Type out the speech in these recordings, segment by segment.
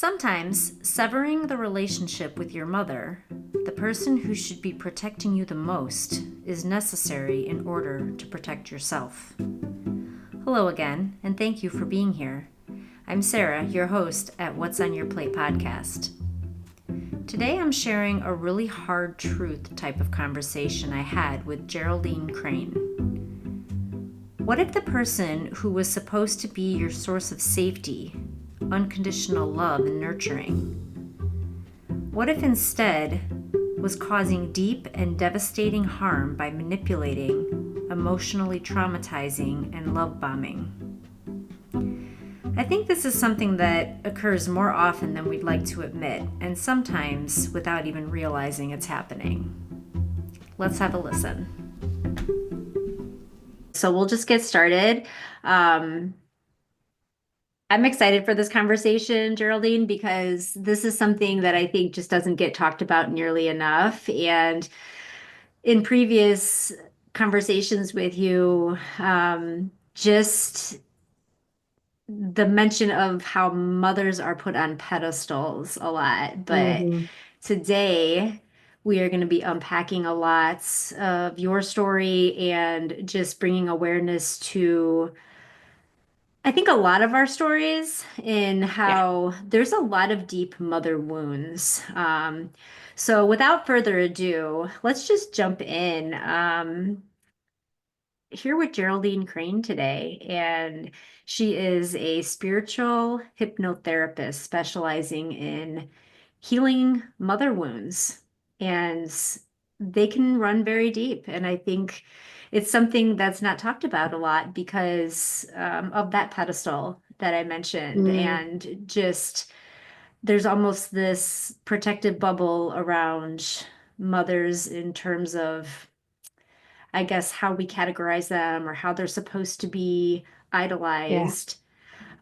Sometimes, severing the relationship with your mother, the person who should be protecting you the most, is necessary in order to protect yourself. Hello again, and thank you for being here. I'm Sarah, your host at What's on Your Plate podcast. Today I'm sharing a really hard truth type of conversation I had with Geraldine Crane. What if the person who was supposed to be your source of safety, unconditional love, and nurturing, what if instead was causing deep and devastating harm by manipulating, emotionally traumatizing, and love bombing? I think this is something that occurs more often than we'd like to admit, and sometimes without even realizing it's happening. Let's have a listen. So we'll just get started. I'm excited for this conversation, Geraldine, because this is something that I think just doesn't get talked about nearly enough. And in previous conversations with you, just the mention of how mothers are put on pedestals a lot. But hmm today, we are going to be unpacking a lot of your story and just bringing awareness to, I think, a lot of our stories in Yeah. how there's a lot of deep mother wounds. So, without further ado, let's just jump in. Here with Geraldine Crane today, and she is a spiritual hypnotherapist specializing in healing mother wounds. And they can run very deep. And I think it's something that's not talked about a lot because of that pedestal that I mentioned. Mm, And just there's almost this protective bubble around mothers in terms of, I guess, how we categorize them or how they're supposed to be yeah. idolized.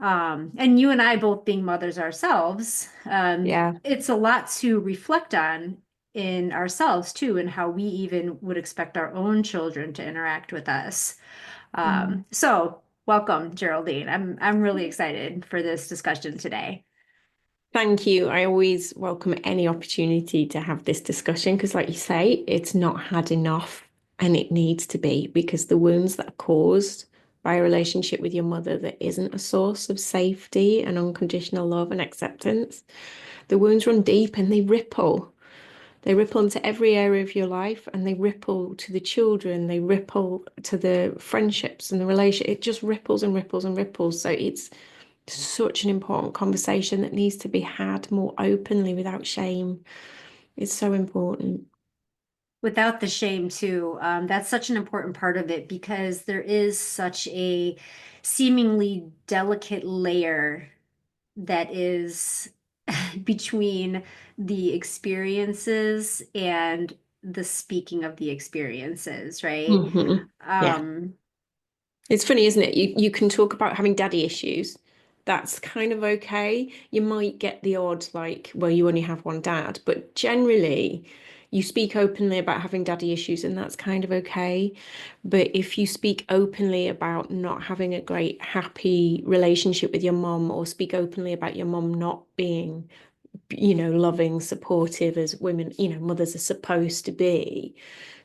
And you and I both being mothers ourselves, Yeah. it's a lot to reflect on in ourselves too, and how we even would expect our own children to interact with us. Mm. So welcome, Geraldine. I'm really excited for this discussion today. Thank you. I always welcome any opportunity to have this discussion because, like you say, it's not had enough and it needs to be because the wounds that are caused by a relationship with your mother that isn't a source of safety and unconditional love and acceptance, the wounds run deep and they ripple. They ripple into every area of your life and they ripple to the children, they ripple to the friendships and the relation. It just ripples and ripples and ripples. So it's such an important conversation that needs to be had more openly without shame. It's so important. Without the shame, too. That's such an important part of it because there is such a seemingly delicate layer that is between the experiences and the speaking of the experiences, right? Yeah. Um, It's funny, isn't it? You can talk about having daddy issues. That's kind of okay. You might get the odd, like, well, you only have one dad, but generally you speak openly about having daddy issues, and that's kind of okay. But if you speak openly about not having a great, happy relationship with your mom, or speak openly about your mom not being, loving, supportive as women, mothers are supposed to be,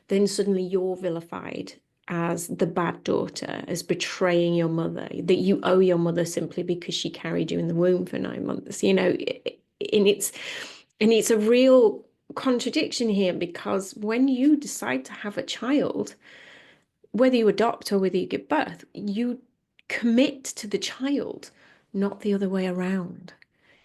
then suddenly you're vilified as the bad daughter, as betraying your mother, that you owe your mother simply because she carried you in the womb for 9 months, and it's a real contradiction here because when you decide to have a child, whether you adopt or whether you give birth, you commit to the child, not the other way around.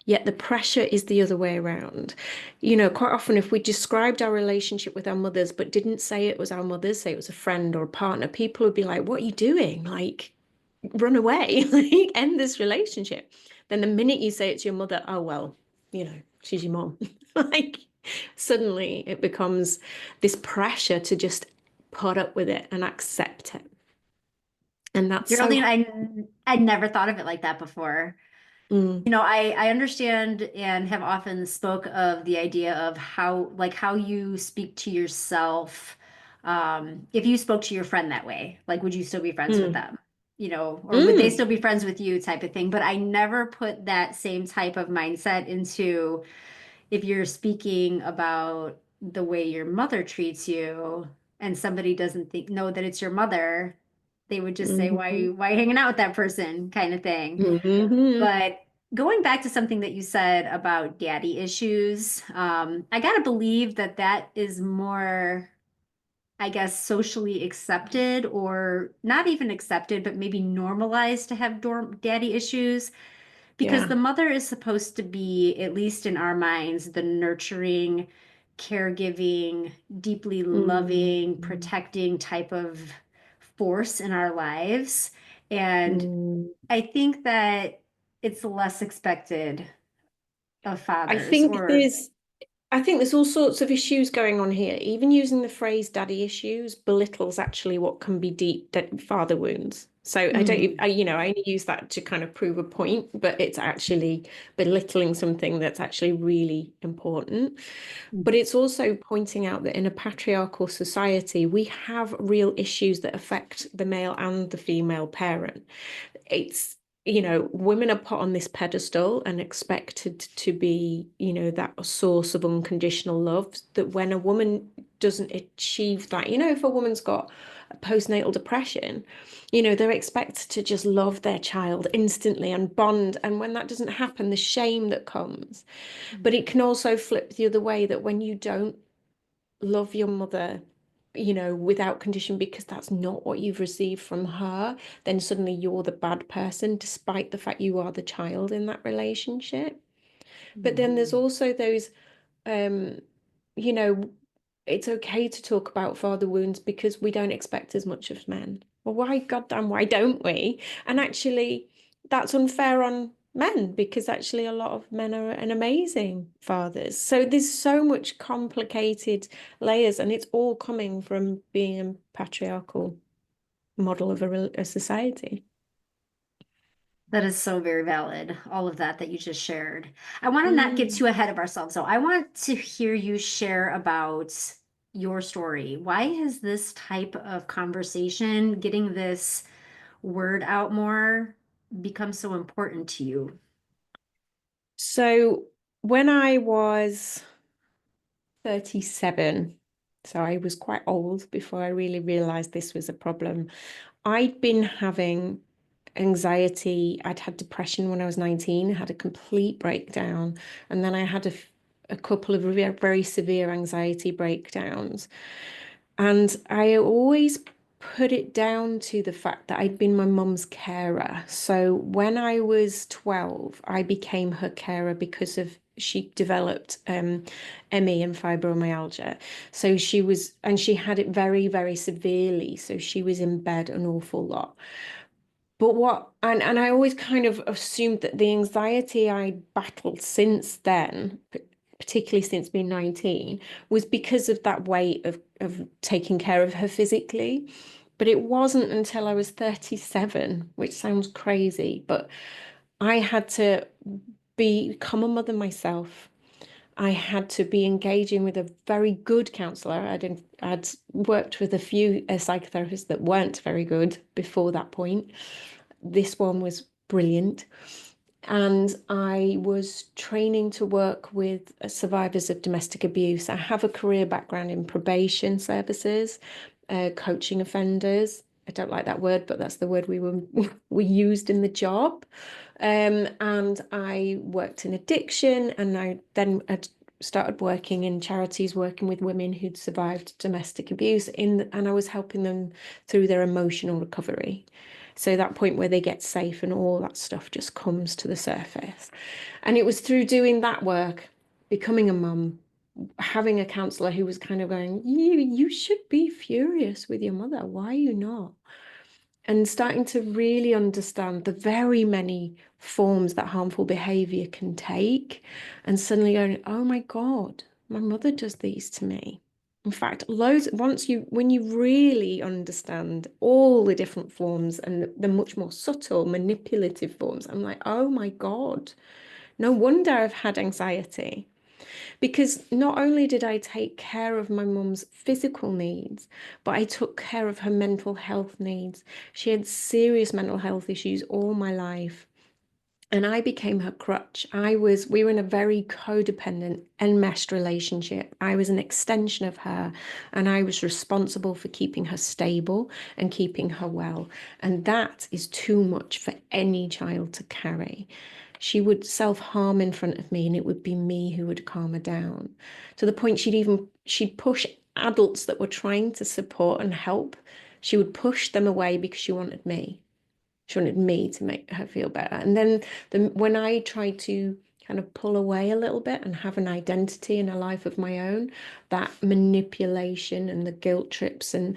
Yet the pressure is the other way around. Quite often, if we described our relationship with our mothers, but didn't say it was our mothers, say it was a friend or a partner, people would be like, what are you doing? Like, run away, like, end this relationship. Then the minute you say it's your mother, oh, well, she's your mom. Like, suddenly it becomes this pressure to just put up with it and accept it. And that's so Geraldine, hard. I never thought of it like that before. Mm, I understand and have often spoke of the idea of how you speak to yourself. If you spoke to your friend that way, like, would you still be friends with mm. them? or would they Mm, still be friends with you type of thing. But I never put that same type of mindset into if you're speaking about the way your mother treats you and somebody doesn't know that it's your mother, they would just say, mhm, why are you hanging out with that person kind of thing. mhm. But going back to something that you said about daddy issues, I gotta believe that that is more, I guess, socially accepted or not even accepted, but maybe normalized to have daddy issues because Yeah. the mother is supposed to be, at least in our minds, the nurturing, caregiving, deeply loving, Mm, protecting type of force in our lives. And mm. I think that it's less expected of I fathers think or there's I think there's all sorts of issues going on here. Even using the phrase daddy issues belittles actually what can be deep father wounds. So I don't, mm, I only use that to kind of prove a point, but it's actually belittling something that's actually really important. But it's also pointing out that in a patriarchal society, we have real issues that affect the male and the female parent. It's women are put on this pedestal and expected to be that source of unconditional love, that when a woman doesn't achieve that, if a woman's got postnatal depression, they're expected to just love their child instantly and bond, and when that doesn't happen, the shame that comes. But it can also flip the other way, that when you don't love your mother, without condition, because that's not what you've received from her, then suddenly you're the bad person, despite the fact you are the child in that relationship. But then there's mhm. also those, um, you know, it's okay to talk about father wounds because we don't expect as much of men. Well, why, goddamn, why don't we? And actually, that's unfair on men, because actually a lot of men are an amazing fathers. So there's so much complicated layers, and it's all coming from being a patriarchal model of a society. That is so very valid, all of that you just shared. I want to not get Mm. too ahead of ourselves, though. I want to hear you share about your story. Why has this type of conversation, getting this word out more, become so important to you? So when I was 37, so I was quite old before I really realized this was a problem. I'd been having anxiety. I'd had depression when I was 19, had a complete breakdown, and then I had a couple of very, very severe anxiety breakdowns. And I always put it down to the fact that I'd been my mum's carer. So when I was 12, I became her carer because of she developed ME and fibromyalgia. So she had it very, very severely. So she was in bed an awful lot. But and I always kind of assumed that the anxiety I battled since then, particularly since being 19, was because of that weight of taking care of her physically. But it wasn't until I was 37, which sounds crazy, but I had to become a mother myself. I had to be engaging with a very good counselor. I'd worked with a few psychotherapists that weren't very good before that point. This one was brilliant. And I was training to work with survivors of domestic abuse. I have a career background in probation services, coaching offenders. I don't like that word, but that's the word we used in the job. And I worked in addiction, and I started working in charities, working with women who'd survived domestic abuse, and I was helping them through their emotional recovery. So that point where they get safe and all that stuff just comes to the surface. And it was through doing that work, becoming a mum, having a counselor who was kind of going, you should be furious with your mother. Why are you not? And starting to really understand the very many forms that harmful behavior can take, and suddenly going, oh my God, my mother does these to me. In fact, loads, when you really understand all the different forms and the much more subtle manipulative forms, I'm like, oh my God, no wonder I've had anxiety. Because not only did I take care of my mum's physical needs, but I took care of her mental health needs. She had serious mental health issues all my life. And I became her crutch. We were in a very codependent, enmeshed relationship. I was an extension of her, and I was responsible for keeping her stable and keeping her well. And that is too much for any child to carry. She would self-harm in front of me, and it would be me who would calm her down. To the point she'd push adults that were trying to support and help. She would push them away because she wanted me. She wanted me to make her feel better. And then when I tried to kind of pull away a little bit and have an identity and a life of my own, that manipulation and the guilt trips and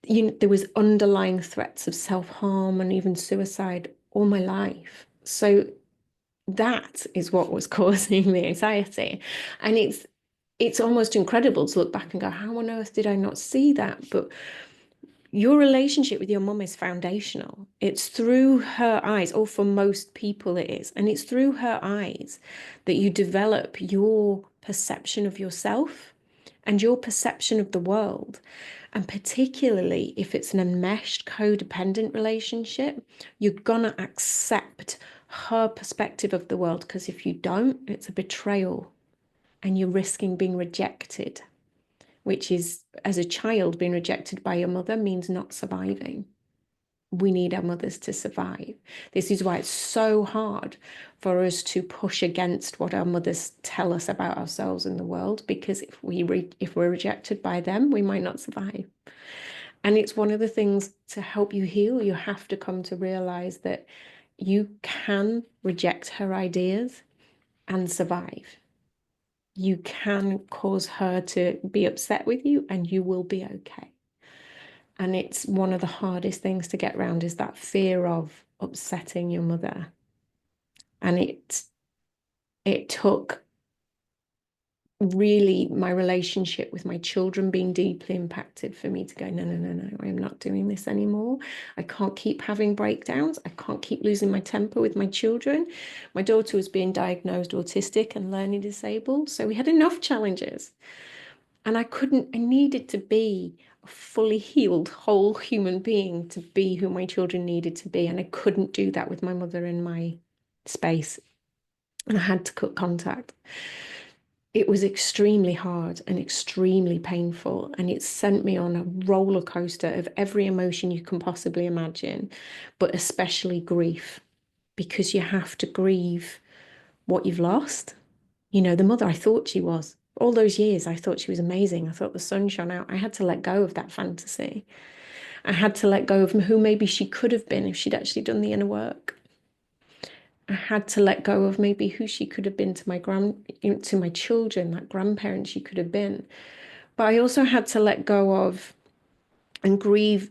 there was underlying threats of self-harm and even suicide all my life. So that is what was causing the anxiety. And it's almost incredible to look back and go, how on earth did I not see that? But your relationship with your mum is foundational. It's through her eyes, or for most people it is, and it's through her eyes that you develop your perception of yourself and your perception of the world. And particularly if it's an enmeshed, codependent relationship, you're gonna accept her perspective of the world, because if you don't, it's a betrayal and you're risking being rejected, which is, as a child, being rejected by your mother means not surviving. We need our mothers to survive. This is why it's so hard for us to push against what our mothers tell us about ourselves in the world, because if we're rejected by them, we might not survive. And it's one of the things to help you heal. You have to come to realize that you can reject her ideas and survive. You can cause her to be upset with you and you will be okay. And it's one of the hardest things to get around, is that fear of upsetting your mother. And it took really my relationship with my children being deeply impacted for me to go, no, no, no, no, I'm not doing this anymore. I can't keep having breakdowns. I can't keep losing my temper with my children. My daughter was being diagnosed autistic and learning disabled. So we had enough challenges. And I needed to be a fully healed, whole human being to be who my children needed to be. And I couldn't do that with my mother in my space. And I had to cut contact. It was extremely hard and extremely painful. And it sent me on a roller coaster of every emotion you can possibly imagine, but especially grief, because you have to grieve what you've lost. The mother I thought she was. All those years, I thought she was amazing. I thought the sun shone out. I had to let go of that fantasy. I had to let go of who maybe she could have been if she'd actually done the inner work. I had to let go of maybe who she could have been to my children, that grandparent she could have been. But I also had to let go of and grieve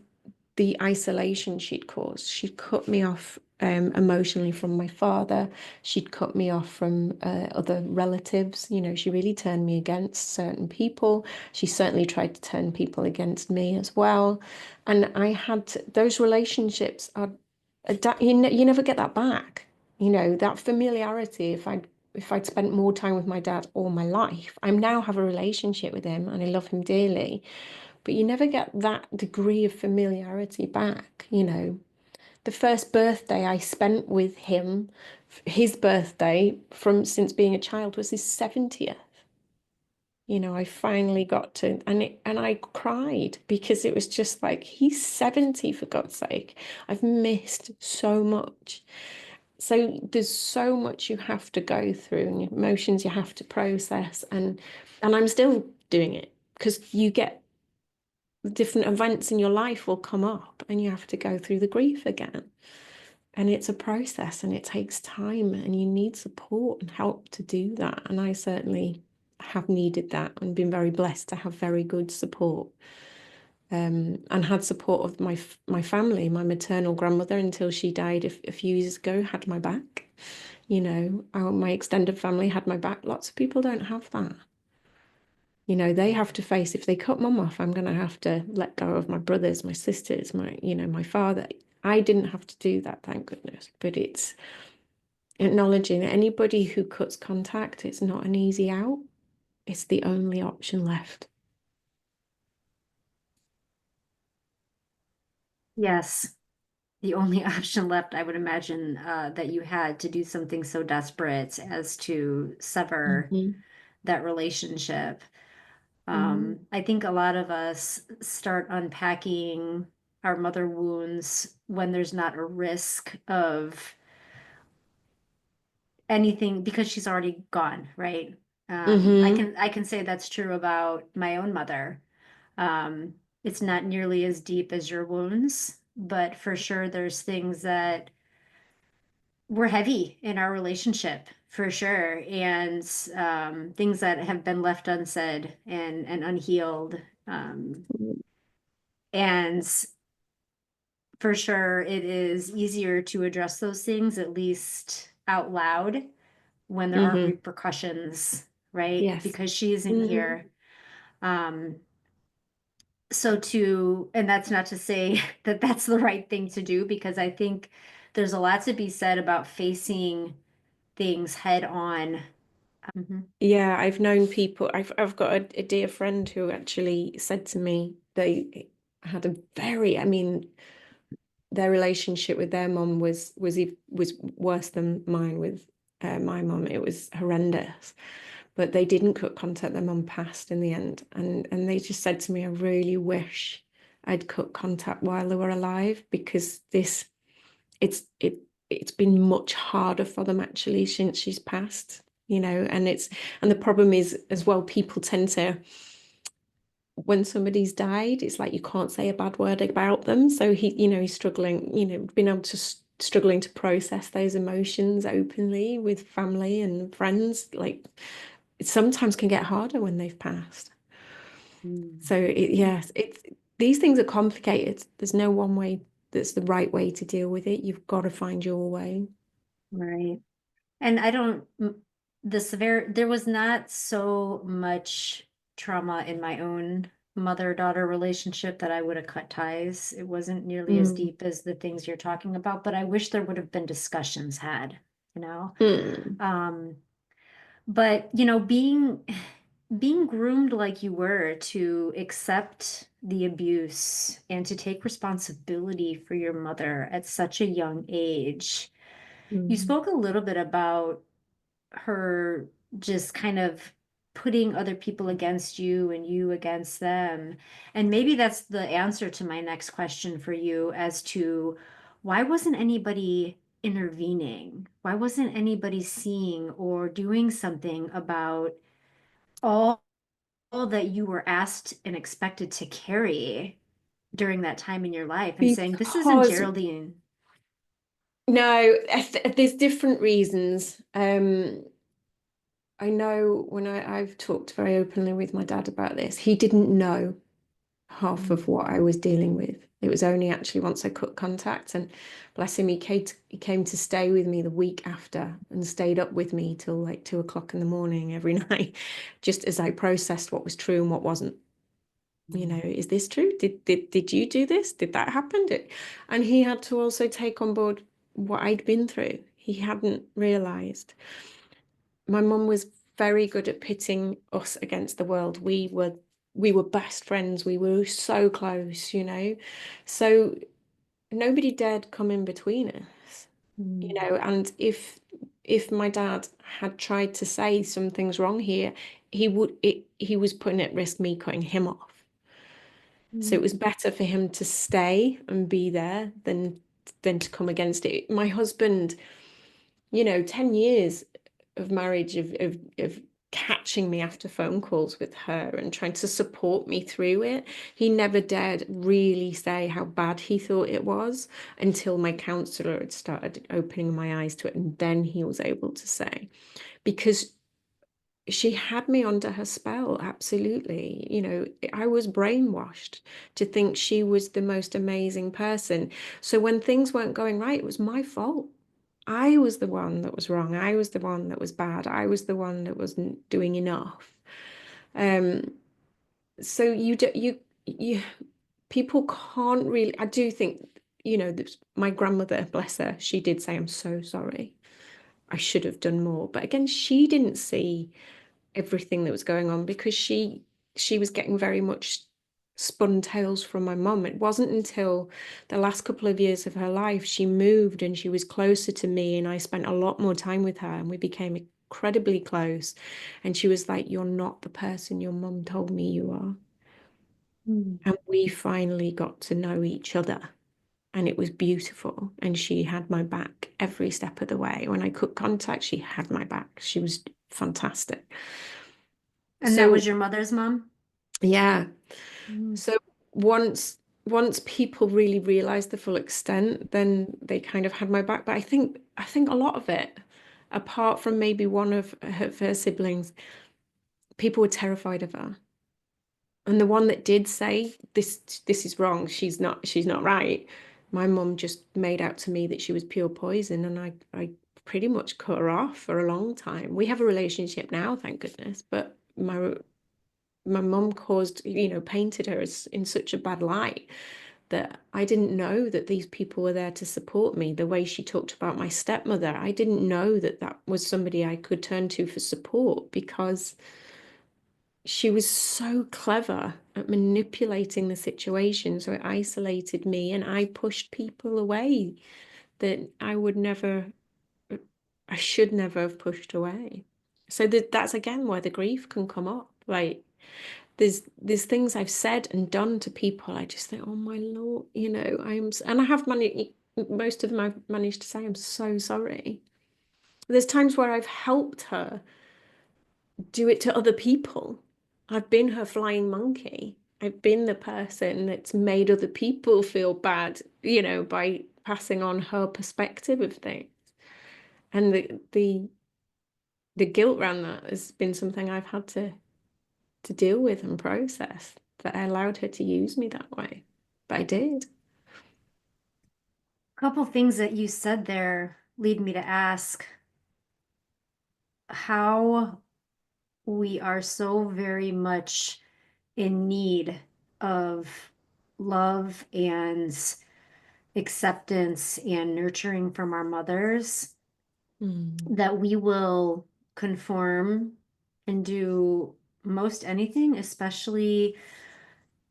the isolation she'd caused. She'd cut me off emotionally from my father. She'd cut me off from other relatives. She really turned me against certain people. She certainly tried to turn people against me as well. And those relationships you never get that back. That familiarity, if I'd spent more time with my dad all my life, I now have a relationship with him and I love him dearly. But you never get that degree of familiarity back. The first birthday I spent with him, his birthday since being a child, was his 70th. I finally got to, and I cried, because it was just like, he's 70, for God's sake. I've missed so much. So there's so much you have to go through, and emotions you have to process, and I'm still doing it, because you get different events in your life will come up and you have to go through the grief again. And it's a process and it takes time, and you need support and help to do that. And I certainly have needed that and been very blessed to have very good support. And had support of my family. My maternal grandmother, until she died a few years ago, had my back. My extended family had my back. Lots of people don't have that. They have to face, if they cut mum off, I'm going to have to let go of my brothers, my sisters, my father. I didn't have to do that, thank goodness. But it's acknowledging that anybody who cuts contact, it's not an easy out. It's the only option left. Yes, the only option left, I would imagine, that you had to do something so desperate as to sever Mhm. that relationship. Mm. I think a lot of us start unpacking our mother wounds when there's not a risk of anything because she's already gone, right? Hmm. I can say that's true about my own mother. Um, it's not nearly as deep as your wounds, but for sure there's things that were heavy in our relationship for sure, and things that have been left unsaid and unhealed. And for sure, it is easier to address those things, at least out loud, when there aren't Hmm. repercussions, right? Yes. Because she isn't Hmm. here. Um, and that's not to say that that's the right thing to do, because I think there's a lot to be said about facing things head on. Mhm. Yeah, I've known people. I've got a dear friend who actually said to me they had a very, I mean, their relationship with their mum was worse than mine with my mum. It was horrendous, but they didn't cut contact. Their mum passed in the end, and they just said to me, "I really wish I'd cut contact while they were alive because it's been much harder for them actually since she's passed." And the problem is as well, people tend to, when somebody's died, it's like you can't say a bad word about them. So he's struggling, being able to struggling to process those emotions openly with family and friends. Like it sometimes can get harder when they've passed. Mm. So yes, these things are complicated. There's no one way that's the right way to deal with it. You've got to find your way. Right. And there was not so much trauma in my own mother-daughter relationship that I would have cut ties. It wasn't nearly as Mm. deep as the things you're talking about, but I wish there would have been discussions had, you know? Mm. Um, but being groomed like you were to accept the abuse and to take responsibility for your mother at such a young age. You Mm. spoke a little bit about her just kind of putting other people against you and you against them. And maybe that's the answer to my next question for you as to why wasn't anybody intervening? Why wasn't anybody seeing or doing something about all that you were asked and expected to carry during that time in your life and saying, this isn't Because Geraldine. no, there's different reasons. I know when I've talked very openly with my dad about this, he didn't know half of Mm, what I was dealing with. It was only actually once I cut contact, and bless him, he came to stay with me the week after and stayed up with me till like 2 o'clock in the morning every night, just as I processed what was true and what wasn't. mm, Is this true? Did you do this? Did that happen? And he had to also take on board what I'd been through. He hadn't realized. My mum was very good at pitting us against the world. We were best friends. We were so close. So nobody dared come in between us. mm, And if my dad had tried to say something's wrong here, he was putting at risk me cutting him off. So it mm, was better for him to stay and be there than to come against it. My husband, 10 years of marriage of catching me after phone calls with her and trying to support me through it. He never dared really say how bad he thought it was until my counselor had started opening my eyes to it. And then he was able to say, because she had me under her spell, absolutely. I was brainwashed to think she was the most amazing person. So when things weren't going right, it was my fault. I was the one that was wrong. I was the one that was bad. I was the one that wasn't doing enough. Um, so you people can't really. I do think, my grandmother, bless her, she did say, "I'm so sorry. I should have done more." But again, she didn't see everything that was going on because she was getting very much spun tales from my mum. It wasn't until the last couple of years of her life she moved and she was closer to me and I spent a lot more time with her and we became incredibly close. And she was like, "You're not the person your mum told me you are." Mm. And we finally got to know each other. And it was beautiful. And she had my back every step of the way. When I cut contact, she had my back. She was fantastic. And that So was your mother's mom? yeah. Mm. So once people really realized the full extent, then they kind of had my back. But I think a lot of it, apart from maybe one of her siblings, people were terrified of her. And the one that did say this is wrong, she's not right. My mum just made out to me that she was pure poison, and I pretty much cut her off for a long time. We have a relationship now, thank goodness, but my mum painted her as in such a bad light that I didn't know that these people were there to support me. The way she talked about my stepmother, I didn't know that that was somebody I could turn to for support because she was so clever at manipulating the situation. So it isolated me and I pushed people away that I should never have pushed away. So that's again where the grief can come up. Like there's things I've said and done to people. I just think, oh my Lord, and I have managed, most of them I've managed to say, I'm so sorry. There's times where I've helped her do it to other people. I've been her flying monkey. I've been the person that's made other people feel bad, by passing on her perspective of things. And the guilt around that has been something I've had to deal with and process, that I allowed her to use me that way. But I did. A couple things that you said there lead me to ask how we are so very much in need of love and acceptance and nurturing from our mothers Mm. that we will conform and do most anything, especially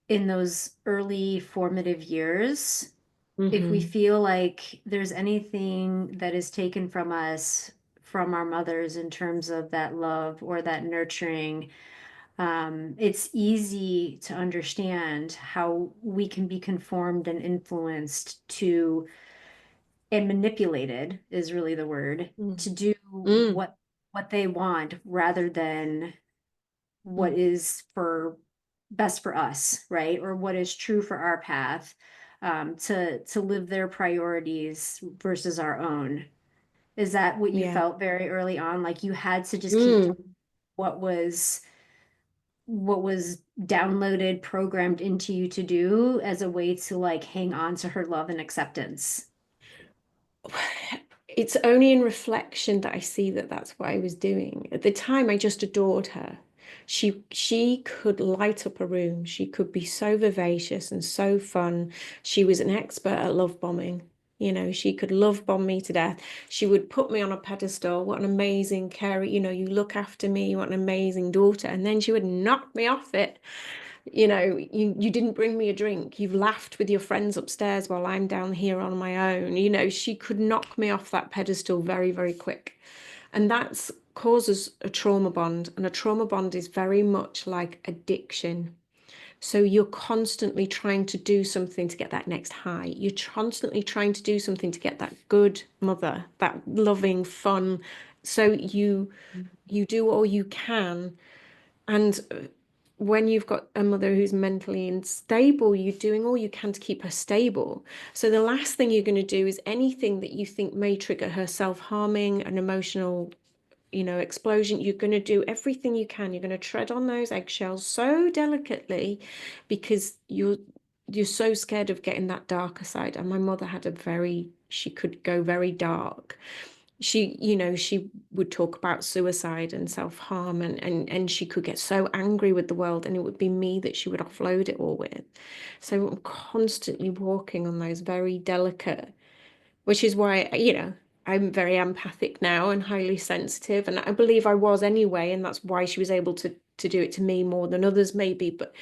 in those early formative years. If we Hmm. feel like there's anything that is taken from us from our mothers in terms of that love or that nurturing, it's easy to understand how we can be conformed and influenced to, and manipulated is really the word, Mm. to do Mm. what they want rather than what Mm. is for best for us, right? Or what is true for our path, to live their priorities versus our own. Is that what you Yeah. felt very early on? Like you had to just keep Mm. doing what was what was downloaded, programmed into you to do as a way to like hang on to her love and acceptance. It's only in reflection that I see that that's what I was doing. At the time, I just adored her. She could light up a room. She could be so vivacious and so fun. She was an expert at love bombing. She could love bomb me to death. She would put me on a pedestal. What an amazing carer. You look after me. What an amazing daughter. And then she would knock me off it. You didn't bring me a drink. You've laughed with your friends upstairs while I'm down here on my own. She could knock me off that pedestal very, very quick. And that's causes a trauma bond. And a trauma bond is very much like addiction. So you're constantly trying to do something to get that next high. You're constantly trying to do something to get that good mother, that loving, fun. So you do all you can. And when you've got a mother who's mentally unstable, you're doing all you can to keep her stable. So the last thing you're going to do is anything that you think may trigger her self-harming, an emotional, explosion. You're going to do everything you can. You're going to tread on those eggshells so delicately because you're so scared of getting that darker side. And my mother had she could go very dark. She would talk about suicide and self-harm and she could get so angry with the world and it would be me that she would offload it all with. So I'm constantly walking on those very delicate, which is why, I'm very empathic now and highly sensitive, and I believe I was anyway, and that's why she was able to do it to me more than others maybe, but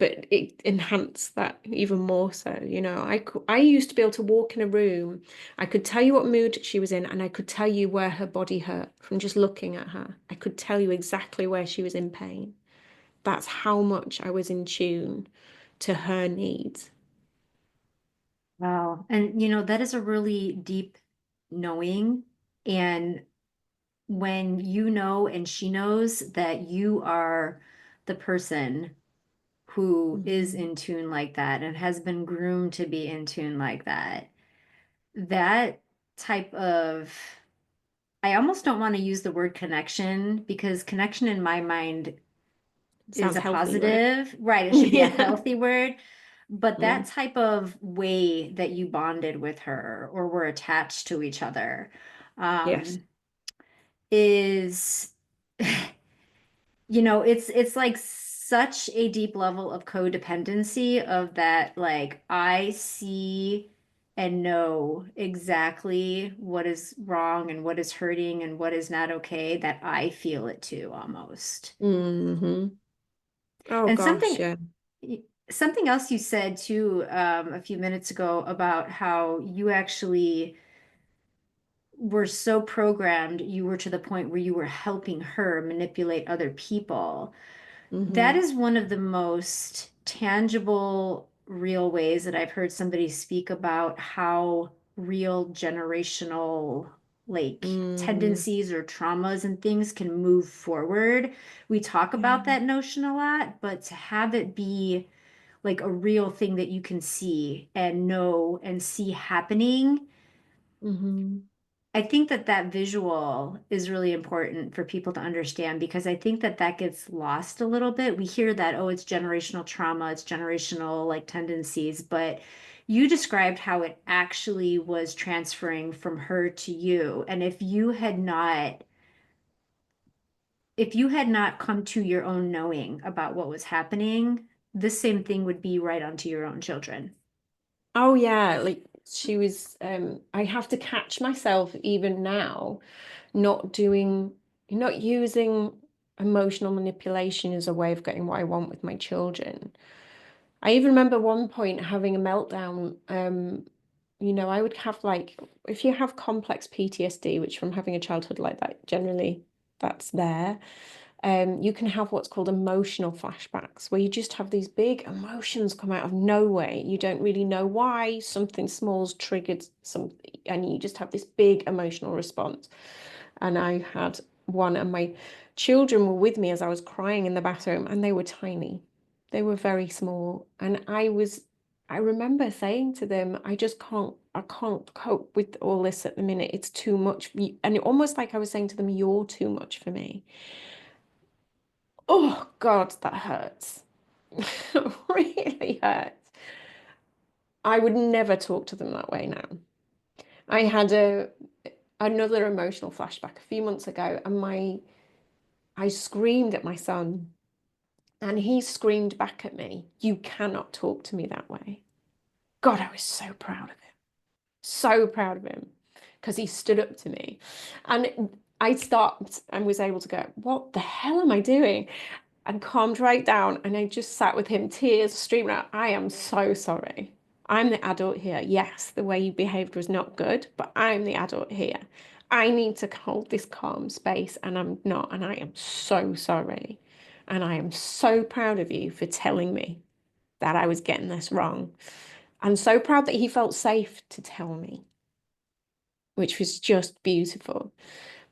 it enhanced that even more so. I used to be able to walk in a room. I could tell you what mood she was in, and I could tell you where her body hurt from just looking at her. I could tell you exactly where she was in pain. That's how much I was in tune to her needs. Wow. And that is a really deep knowing. And when you know and she knows that you are the person who is Mhm. in tune like that and has been groomed to be in tune like that, that type of, I almost don't want to use the word connection because connection in my mind is Sounds a healthy, right? positive, right? It should be a Yeah. healthy word. But that Mm. type of way that you bonded with her or were attached to each other, Yes. um, is it's like such a deep level of codependency of that, like I see and know exactly what is wrong and what is hurting and what is not okay, that I feel it too almost. Hmm. Oh And gosh, something yeah. something else you said too, a few minutes ago about how you actually were so programmed, you were to the point where you were helping her manipulate other people. That Hmm. is one of the most tangible, real ways that I've heard somebody speak about how real generational like Mm. tendencies or traumas and things can move forward. We talk about Yeah. that notion a lot, but to have it be like a real thing that you can see and know and see happening, Hmm. I think that that visual is really important for people to understand because I think that that gets lost a little bit. We hear that, oh, it's generational trauma, it's generational like tendencies, but you described how it actually was transferring from her to you. And if you had not come to your own knowing about what was happening, this same thing would be right onto your own children. Oh yeah, like she was I have to catch myself even now not using emotional manipulation as a way of getting what I want with my children. I even remember one point having a meltdown. I would have like, if you have complex PTSD, which from having a childhood like that, generally that's there. You can have what's called emotional flashbacks, where you just have these big emotions come out of nowhere. You don't really know why. Something small's triggered some, and you just have this big emotional response. And I had one, and my children were with me as I was crying in the bathroom, and they were tiny. They were very small. And I remember saying to them, I can't cope with all this at the minute. It's too much. And it almost like I was saying to them, you're too much for me. Oh God, that hurts. Really hurts. I would never talk to them that way now. I had another emotional flashback a few months ago, and my I screamed at my son, and he screamed back at me, "You cannot talk to me that way." God, I was so proud of him. So proud of him because he stood up to me. And I stopped and was able to go, "What the hell am I doing?" And calmed right down. And I just sat with him, tears streaming out. "I am so sorry. I'm the adult here. Yes, the way you behaved was not good, but I'm the adult here. I need to hold this calm space, and I'm not. And I am so sorry. And I am so proud of you for telling me that I was getting this wrong. And so proud that he felt safe to tell me, which was just beautiful.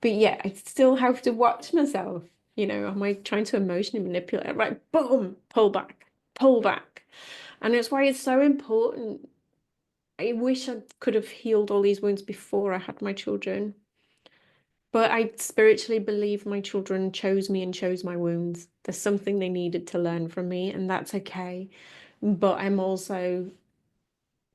But yeah, I still have to watch myself. Am I trying to emotionally manipulate? Right, boom, pull back, pull back. And it's why it's so important. I wish I could have healed all these wounds before I had my children. But I spiritually believe my children chose me and chose my wounds. There's something they needed to learn from me, and that's okay. But I'm also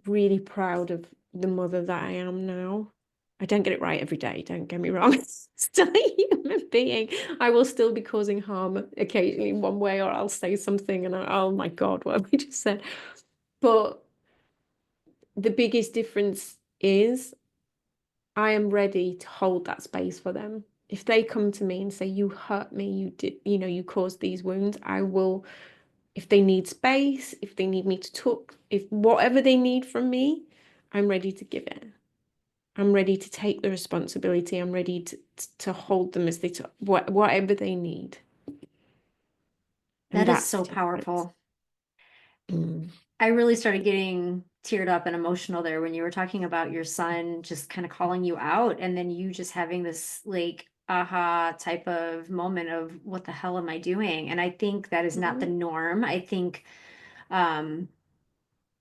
really proud of the mother that I am now. I don't get it right every day, don't get me wrong. Still a human being. I will still be causing harm occasionally in one way, or I'll say something and oh my God, what have I just said? But the biggest difference is I am ready to hold that space for them. If they come to me and say, you hurt me, you did, you caused these wounds, I will, if they need space, if they need me to talk, if whatever they need from me, I'm ready to give it. I'm ready to take the responsibility. I'm ready to hold them as they whatever they need. And That is that's the so difference. powerful. Mm. I really started getting teared up and emotional there when you were talking about your son just kind of calling you out and then you just having this like aha type of moment of what the hell am I doing? And I think that is not the Mhm. norm. I think um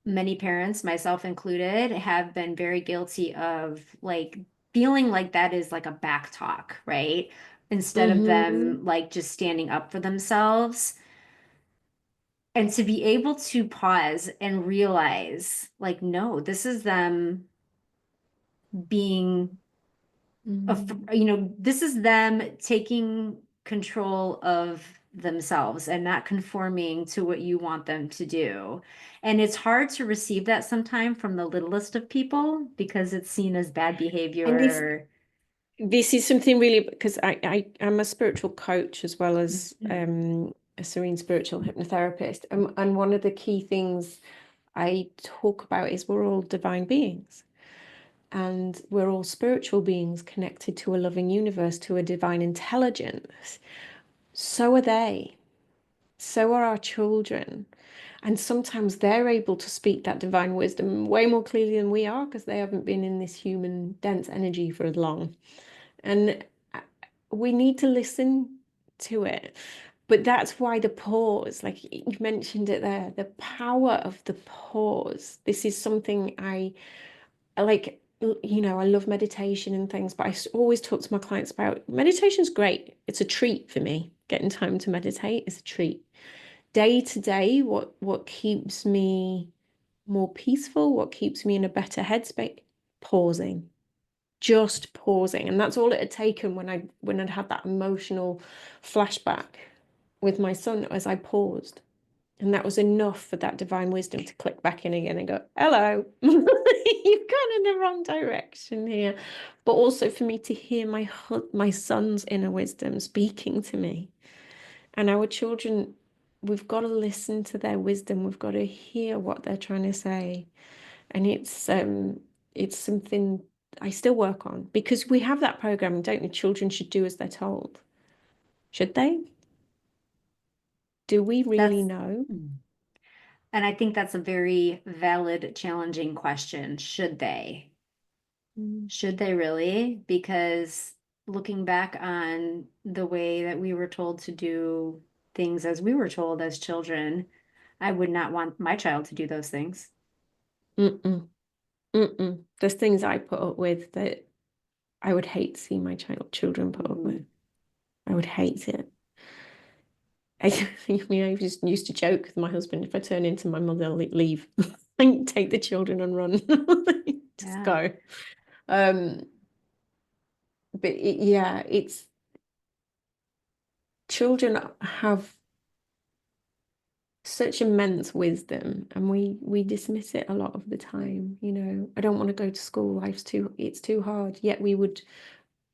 many parents, myself included, have been very guilty of like feeling like that is like a back talk, right? Instead of Mhm. them like just standing up for themselves. And to be able to pause and realize, like, no, this is them being, Mhm. this is them taking control of themselves and not conforming to what you want them to do. And it's hard to receive that sometimes from the littlest of people because it's seen as bad And behavior. this is something really, because I'm a spiritual coach as well as Mhm. a serene spiritual hypnotherapist. And one of the key things I talk about is we're all divine beings. And we're all spiritual beings connected to a loving universe, to a divine intelligence. So are they. So are our children. And sometimes they're able to speak that divine wisdom way more clearly than we are because they haven't been in this human dense energy for as long. And we need to listen to it. But that's why the pause, like you mentioned it there, the power of the pause. This is something I like, I love meditation and things, but always talk to my clients about meditation's great. It's a treat for me. Getting time to meditate is a treat. Day to day, what keeps me more peaceful, what keeps me in a better headspace, pausing, just pausing. And that's all it had taken when I'd had that emotional flashback with my son as I paused. And that was enough for that divine wisdom to click back in again and go, hello, you've gone in the wrong direction here. But also for me to hear my son's inner wisdom speaking to me. And our children, we've got to listen to their wisdom. We've got to hear what they're trying to say. And it's something I still work on because we have that programming, don't we? Children should do as they're told. Should they? Do we really That's, know? and I think that's a very valid, challenging question. Should they? Mm. Should they really? Because looking back on the way that we were told to do things as we were told as children, I would not want my child to do those things. Mm-mm. Mm-mm. There's things I put up with that I would hate to see my children put up with. Mhm. I would hate it. I just used to joke with my husband, if I turn into my mother, I'll leave. Like, take the children and run. Just Yeah, go. Um, but yeah, it's children have such immense wisdom and we dismiss it a lot of the time. I don't want to go to school, it's too hard. Yet we would,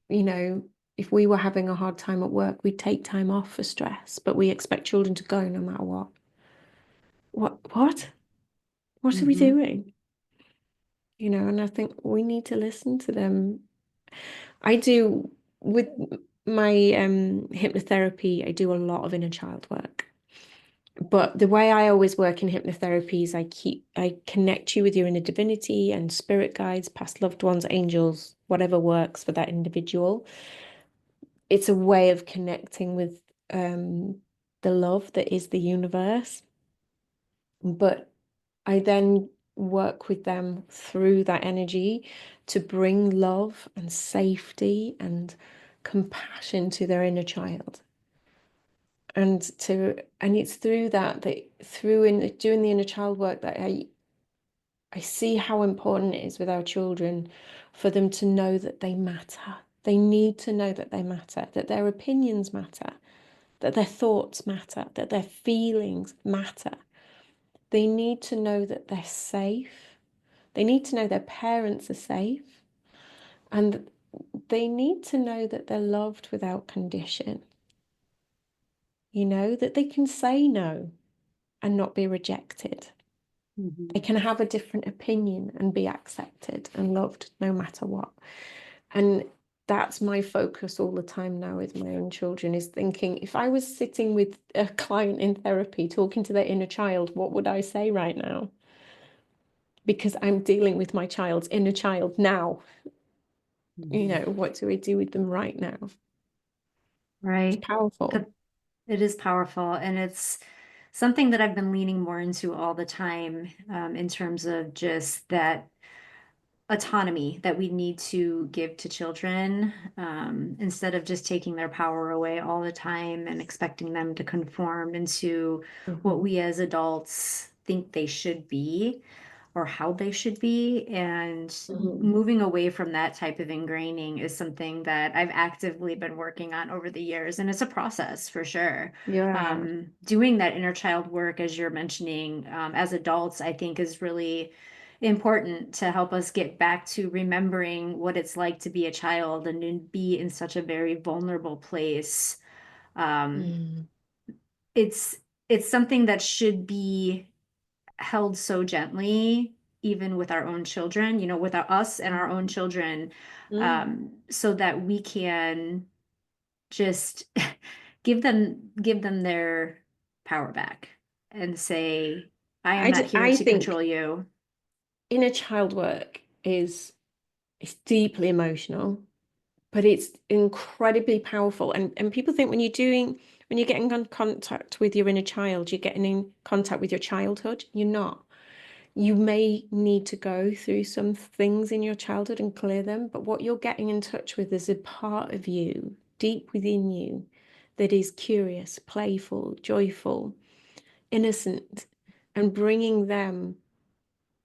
you know, if we were having a hard time at work, we'd take time off for stress, but we expect children to go no matter what. What? What are we hmm doing? And I think we need to listen to them. I do with my hypnotherapy, I do a lot of inner child work. But the way I always work in hypnotherapy is I connect you with your inner divinity and spirit guides, past loved ones, angels, whatever works for that individual. It's a way of connecting with the love that is the universe. But I then work with them through that energy to bring love and safety and compassion to their inner child. And it's through through in doing the inner child work that I see how important it is with our children for them to know that they matter. They need to know that they matter, that their opinions matter, that their thoughts matter, that their feelings matter. They need to know that they're safe. They need to know their parents are safe. And they need to know that they're loved without condition, that they can say no and not be rejected. They Mhm. can have a different opinion and be accepted and loved no matter what. And that's my focus all the time now with my own children, is thinking, if I was sitting with a client in therapy talking to their inner child, what would I say right now? Because I'm dealing with my child's inner child now. Mhm. What do I do with them right now? It's Right. powerful. The, it is powerful, and it's something that I've been leaning more into all the time, in terms of just that autonomy that we need to give to children, instead of just taking their power away all the time and expecting them to conform into what Mhm. we as adults think they should be or how they should be. And Mhm. moving away from that type of ingraining is something that I've actively been working on over the years. And it's a process for sure. Yeah. Doing that inner child work, as you're mentioning, as adults, I think is really important to help us get back to remembering what it's like to be a child and to be in such a very vulnerable place. Um, Mm. it's it's something that should be held so gently, even with our own children, with us and our own children, Mm. so that we can just give them their power back and say, I am not here I to think control you. inner child work is deeply emotional, but it's incredibly powerful. And people think when you're getting in contact with your inner child, you're getting in contact with your childhood. You're not. You may need to go through some things in your childhood and clear them, but what you're getting in touch with is a part of you, deep within you, that is curious, playful, joyful, innocent, and bringing them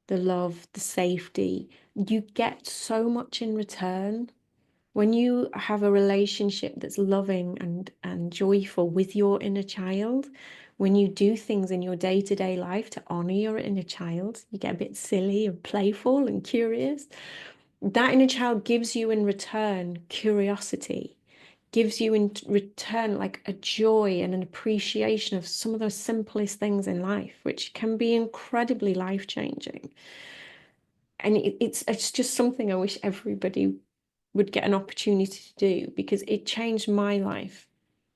the love, the safety. You get so much in return. When you have a relationship that's loving and joyful with your inner child, when you do things in your day-to-day life to honor your inner child, you get a bit silly and playful and curious. That inner child gives you in return curiosity, gives you in return like a joy and an appreciation of some of the simplest things in life, which can be incredibly life-changing. And it's just something I wish everybody would get an opportunity to do, because it changed my life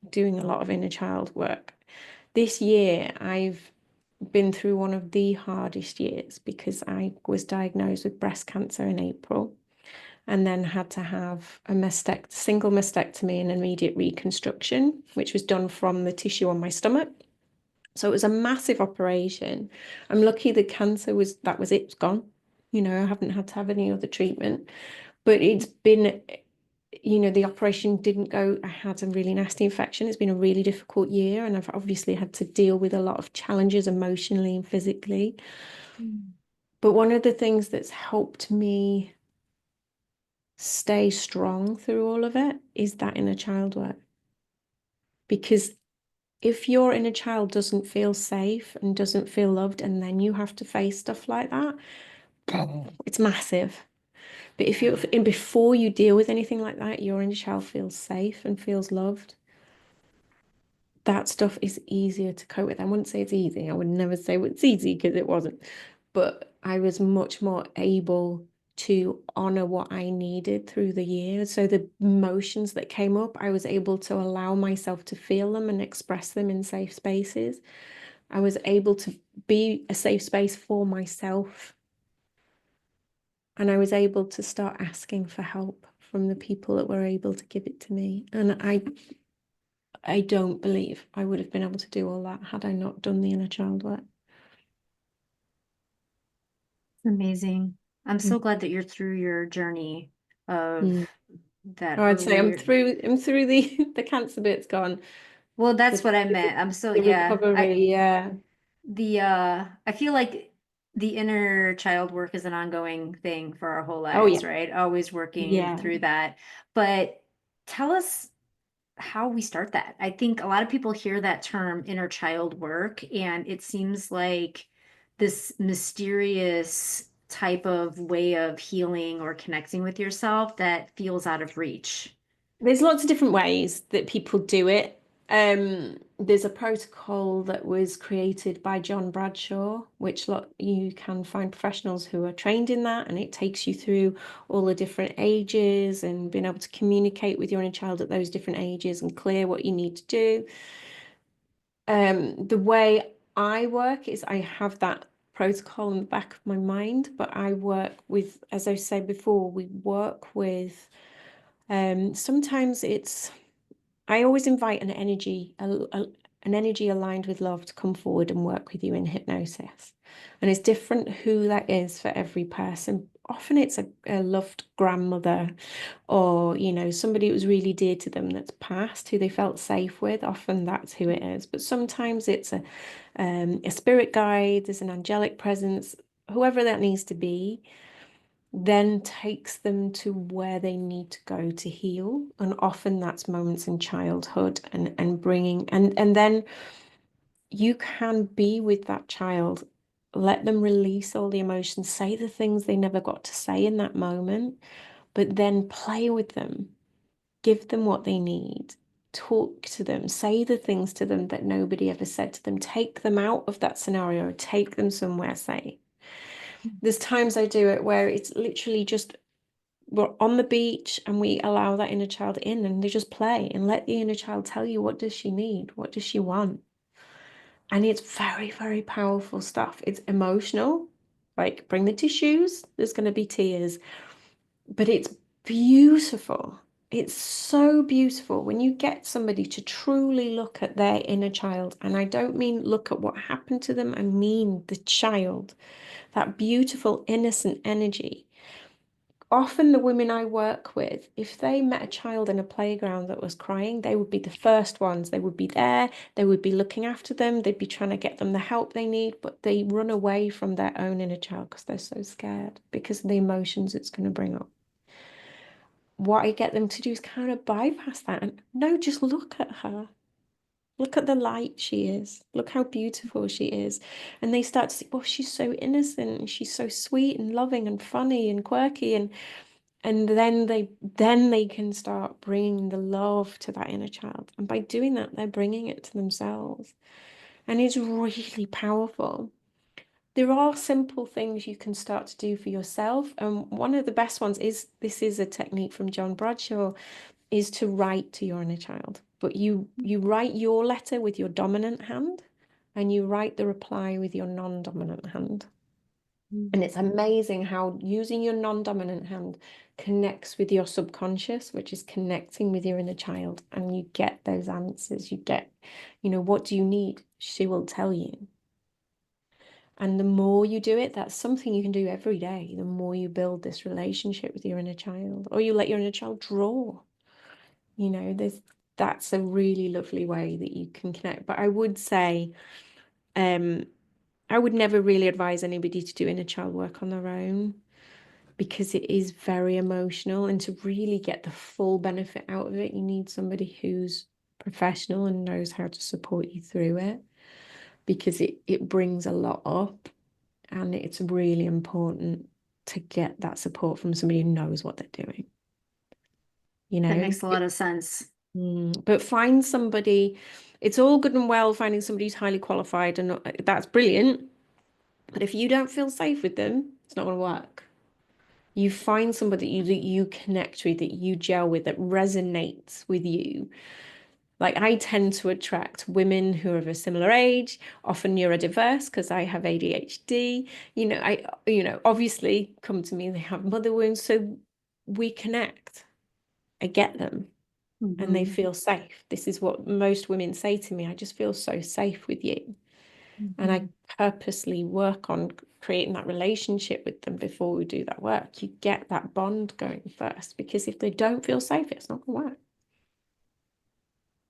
doing a lot of inner child work. This year, I've been through one of the hardest years because I was diagnosed with breast cancer in April and then had to have a single mastectomy and immediate reconstruction, which was done from the tissue on my stomach. So it was a massive operation. I'm lucky the cancer that was it, it's gone. I haven't had to have any other treatment, but it's been, the operation didn't go. I had a really nasty infection. It's been a really difficult year, and I've obviously had to deal with a lot of challenges emotionally and physically. Mm. But one of the things that's helped me stay strong through all of it is that inner child work. Because if your inner child doesn't feel safe and doesn't feel loved, and then you have to face stuff like that, it's massive. But if you Yeah. and before you deal with anything like that, your inner child feels safe and feels loved, that stuff is easier to cope with. I wouldn't say it's easy. I would never say it's easy because it wasn't. But I was much more able to honor what I needed through the year. So the emotions that came up, I was able to allow myself to feel them and express them in safe spaces. I was able to be a safe space for myself. And I was able to start asking for help from the people that were able to give it to me. And I don't believe I would have been able to do all that had I not done the inner child work. Amazing. I'm Mm. so glad that you're through your journey of Mm. that Oh, I'd say earlier. I'm through the the cancer bit's gone. Well, that's The, what I meant. I'm so, the yeah. recovery, yeah. I feel like the inner child work is an ongoing thing for our whole Oh lives, yeah. right? Always working Yeah. through that. But tell us how we start that. I think a lot of people hear that term inner child work, and it seems like this mysterious type of way of healing or connecting with yourself that feels out of reach? There's lots of different ways that people do it. There's a protocol that was created by John Bradshaw, which you can find professionals who are trained in that, and it takes you through all the different ages and being able to communicate with your inner child at those different ages and clear what you need to do. The way I work is I have that protocol in the back of my mind, but I work with, as I said before, we work with sometimes I always invite an energy aligned with love to come forward and work with you in hypnosis. And it's different who that is for every person. Often it's a loved grandmother or, somebody who was really dear to them that's passed, who they felt safe with. Often that's who it is. But sometimes it's a spirit guide, there's an angelic presence, whoever that needs to be then takes them to where they need to go to heal. And often that's moments in childhood and bringing, and then you can be with that child, let them release all the emotions, say the things they never got to say in that moment, but then play with them, give them what they need. Talk to them, say the things to them that nobody ever said to them, take them out of that scenario, take them somewhere safe. There's times I do it where it's literally just we're on the beach and we allow that inner child in and they just play and let the inner child tell you what does she need, what does she want. And it's very, very powerful stuff. It's emotional, like bring the tissues, there's going to be tears, but it's beautiful. It's so beautiful when you get somebody to truly look at their inner child. And I don't mean look at what happened to them, I mean the child, that beautiful, innocent energy. Often the women I work with, if they met a child in a playground that was crying, they would be the first ones. They would be there, they would be looking after them, they'd be trying to get them the help they need, but they run away from their own inner child because they're so scared because of the emotions it's going to bring up. What I get them to do is kind of bypass that and no, just look at her. Look at the light she is. Look how beautiful she is. And they start to see, oh, she's so innocent. She's so sweet and loving and funny and quirky. And then they can start bringing the love to that inner child. And by doing that, they're bringing it to themselves. And it's really powerful. There are simple things you can start to do for yourself. And one of the best ones is this is a technique from John Bradshaw, is to write to your inner child. But you write your letter with your dominant hand and you write the reply with your non-dominant hand. And it's amazing how using your non-dominant hand connects with your subconscious, which is connecting with your inner child, and you get those answers. You get, what do you need? She will tell you. And the more you do it, that's something you can do every day. The more you build this relationship with your inner child, or you let your inner child draw. That's a really lovely way that you can connect. But I would say, I would never really advise anybody to do inner child work on their own because it is very emotional, and to really get the full benefit out of it, you need somebody who's professional and knows how to support you through it because it brings a lot up, and it's really important to get that support from somebody who knows what they're doing, you That know. makes a lot of sense. But find somebody, it's all good and well finding somebody who's highly qualified, and that's brilliant. But if you don't feel safe with them, it's not going to work. You find somebody that you connect with, that you gel with, that resonates with you. Like I tend to attract women who are of a similar age, often neurodiverse because I have ADHD. Obviously come to me, they have mother wounds, so we connect. I get them and they Mm-hmm. feel safe. This is what most women say to me. I just feel so safe with you. And I Mm-hmm. purposely work on creating that relationship with them before we do that work. You get that bond going first, because if they don't feel safe, it's not going to work.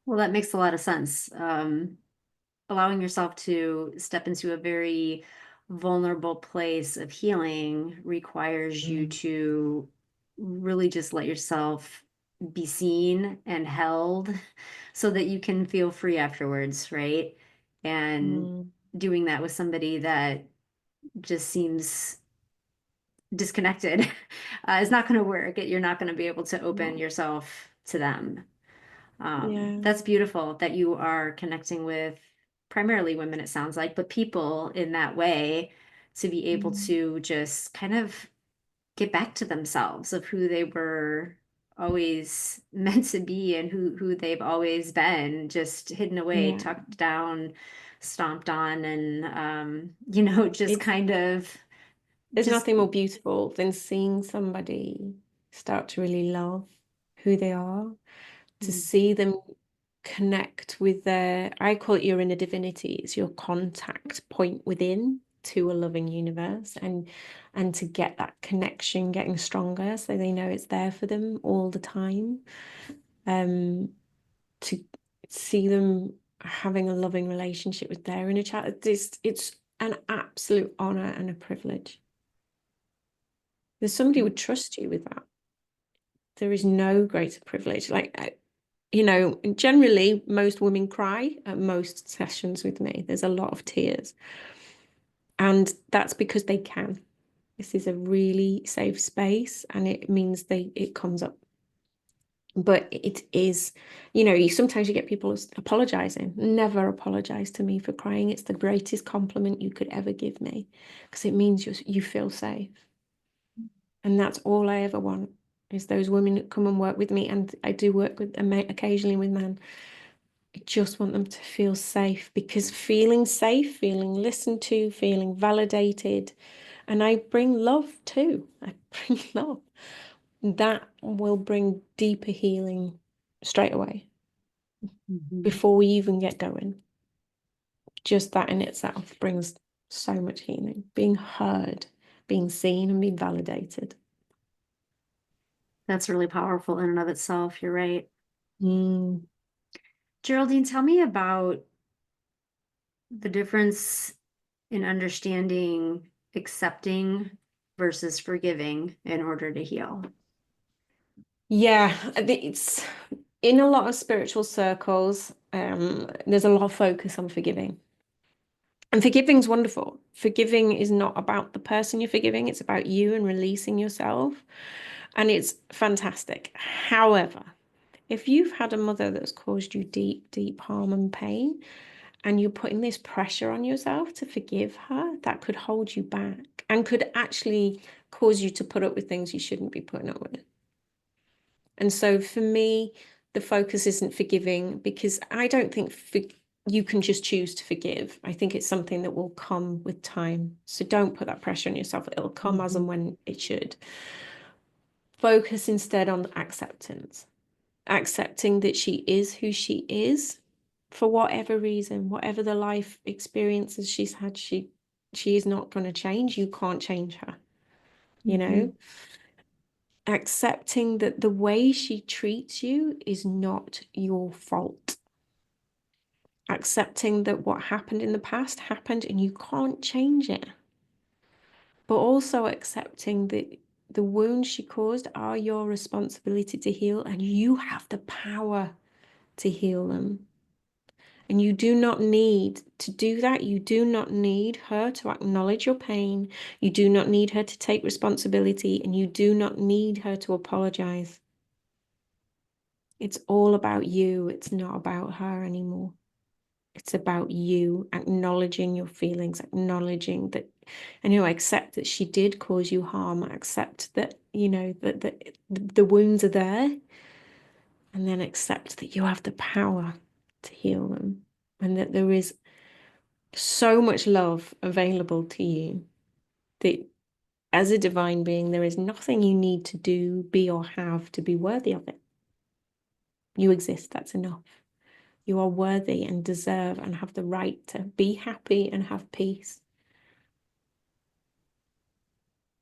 Well, that makes a lot of sense. Allowing yourself to step into a very vulnerable place of healing requires you Mm. to really just let yourself be seen and held so that you can feel free afterwards, right? And Mm. doing that with somebody that just seems disconnected, it's not going to work. You're not going to be able to open No. yourself to them. Yeah. That's beautiful that you are connecting with primarily women, it sounds like, but people in that way to be able Mm. to just kind of get back to themselves of who they were always meant to be and who they've always been, just hidden away, Yeah. tucked down, stomped on, and just It's kind of There's just nothing more beautiful than seeing somebody start to really love who they are, to mm, see them connect with their, I call it your inner divinity. It's your contact point within to a loving universe, and to get that connection getting stronger so they know it's there for them all the time. Um, to see them having a loving relationship with their inner child, it's an absolute honor and a privilege. There's somebody who would trust you with that. There is no greater privilege. Generally, most women cry at most sessions with me. There's a lot of tears. And that's because they can. This is a really safe space, and it means it comes up. But it is, sometimes you get people apologizing. Never apologize to me for crying. It's the greatest compliment you could ever give me, because it means you feel safe. And that's all I ever want, is those women that come and work with me. And I do work with occasionally with men. I just want them to feel safe, because feeling safe, feeling listened to, feeling validated, and I bring love too. I bring love. That will bring deeper healing straight away mhm. before we even get going. Just that in itself brings so much healing. Being heard, being seen, and being validated. That's really powerful in and of itself. You're right. Mm. Geraldine, tell me about the difference in understanding accepting versus forgiving in order to heal. Yeah, it's in a lot of spiritual circles, there's a lot of focus on forgiving. And forgiving's wonderful. Forgiving is not about the person you're forgiving, it's about you and releasing yourself. And it's fantastic. However, if you've had a mother that's caused you deep, deep harm and pain, and you're putting this pressure on yourself to forgive her, that could hold you back and could actually cause you to put up with things you shouldn't be putting up with. And so for me, the focus isn't forgiving, because I don't think you can just choose to forgive. I think it's something that will come with time. So don't put that pressure on yourself. It'll come as Mhm. and when it should. Focus instead on acceptance, accepting that she is who she is for whatever reason, whatever the life experiences she's had, she is not going to change. You can't change her, you know? Mhm. Accepting that the way she treats you is not your fault. Accepting that what happened in the past happened and you can't change it. But also accepting that the wounds she caused are your responsibility to heal, and you have the power to heal them. And you do not need to do that. You do not need her to acknowledge your pain. You do not need her to take responsibility, and you do not need her to apologize. It's all about you. It's not about her anymore. It's about you acknowledging your feelings, acknowledging that, and accept that she did cause you harm, accept that, that the wounds are there, and then accept that you have the power to heal them, and that there is so much love available to you that as a divine being, there is nothing you need to do, be, or have to be worthy of it. You exist, that's enough. You are worthy and deserve and have the right to be happy and have peace.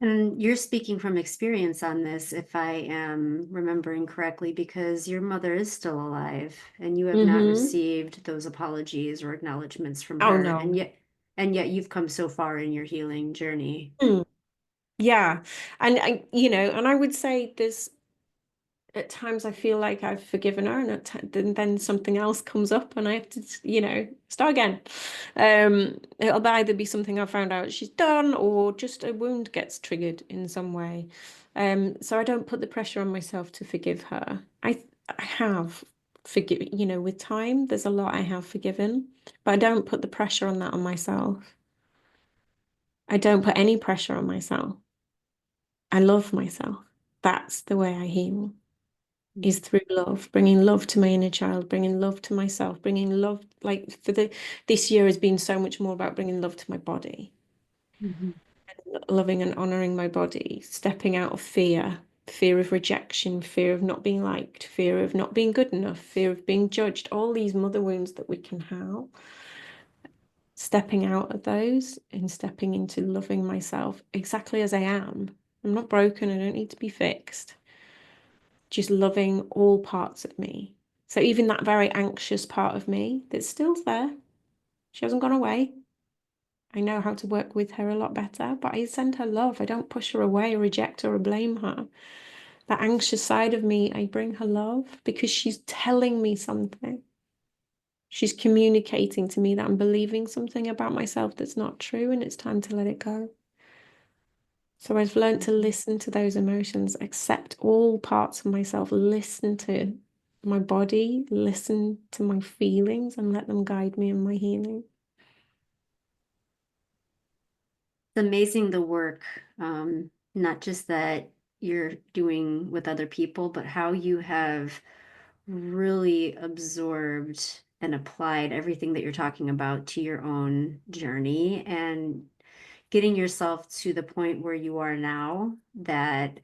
And you're speaking from experience on this, if I am remembering correctly, because your mother is still alive and you have not Mm-hmm. received those apologies or acknowledgments from Oh her. no. And yet you've come so far in your healing journey. Mm. Yeah. And I would say there's at times I feel like I've forgiven her, and then something else comes up, and I have to, start again. It'll either be something I found out she's done, or just a wound gets triggered in some way. So I don't put the pressure on myself to forgive her. I have forgive, with time, there's a lot I have forgiven, but I don't put the pressure on that on myself. I don't put any pressure on myself. I love myself. That's the way I heal, is through love, bringing love to my inner child, bringing love to myself, bringing love, like this year has been so much more about bringing love to my body, Mhm. loving and honoring my body, stepping out of fear of rejection, fear of not being liked, fear of not being good enough, fear of being judged, all these mother wounds that we can have, stepping out of those and stepping into loving myself exactly as I am. I'm not broken, I don't need to be fixed. Just loving all parts of me. So even that very anxious part of me that's still there, she hasn't gone away. I know how to work with her a lot better, but I send her love. I don't push her away, or reject her, or blame her. That anxious side of me, I bring her love because she's telling me something. She's communicating to me that I'm believing something about myself that's not true, and it's time to let it go. So I've learned to listen to those emotions, accept all parts of myself, listen to my body, listen to my feelings, and let them guide me in my healing. It's amazing the work, not just that you're doing with other people, but how you have really absorbed and applied everything that you're talking about to your own journey and getting yourself to the point where you are now, that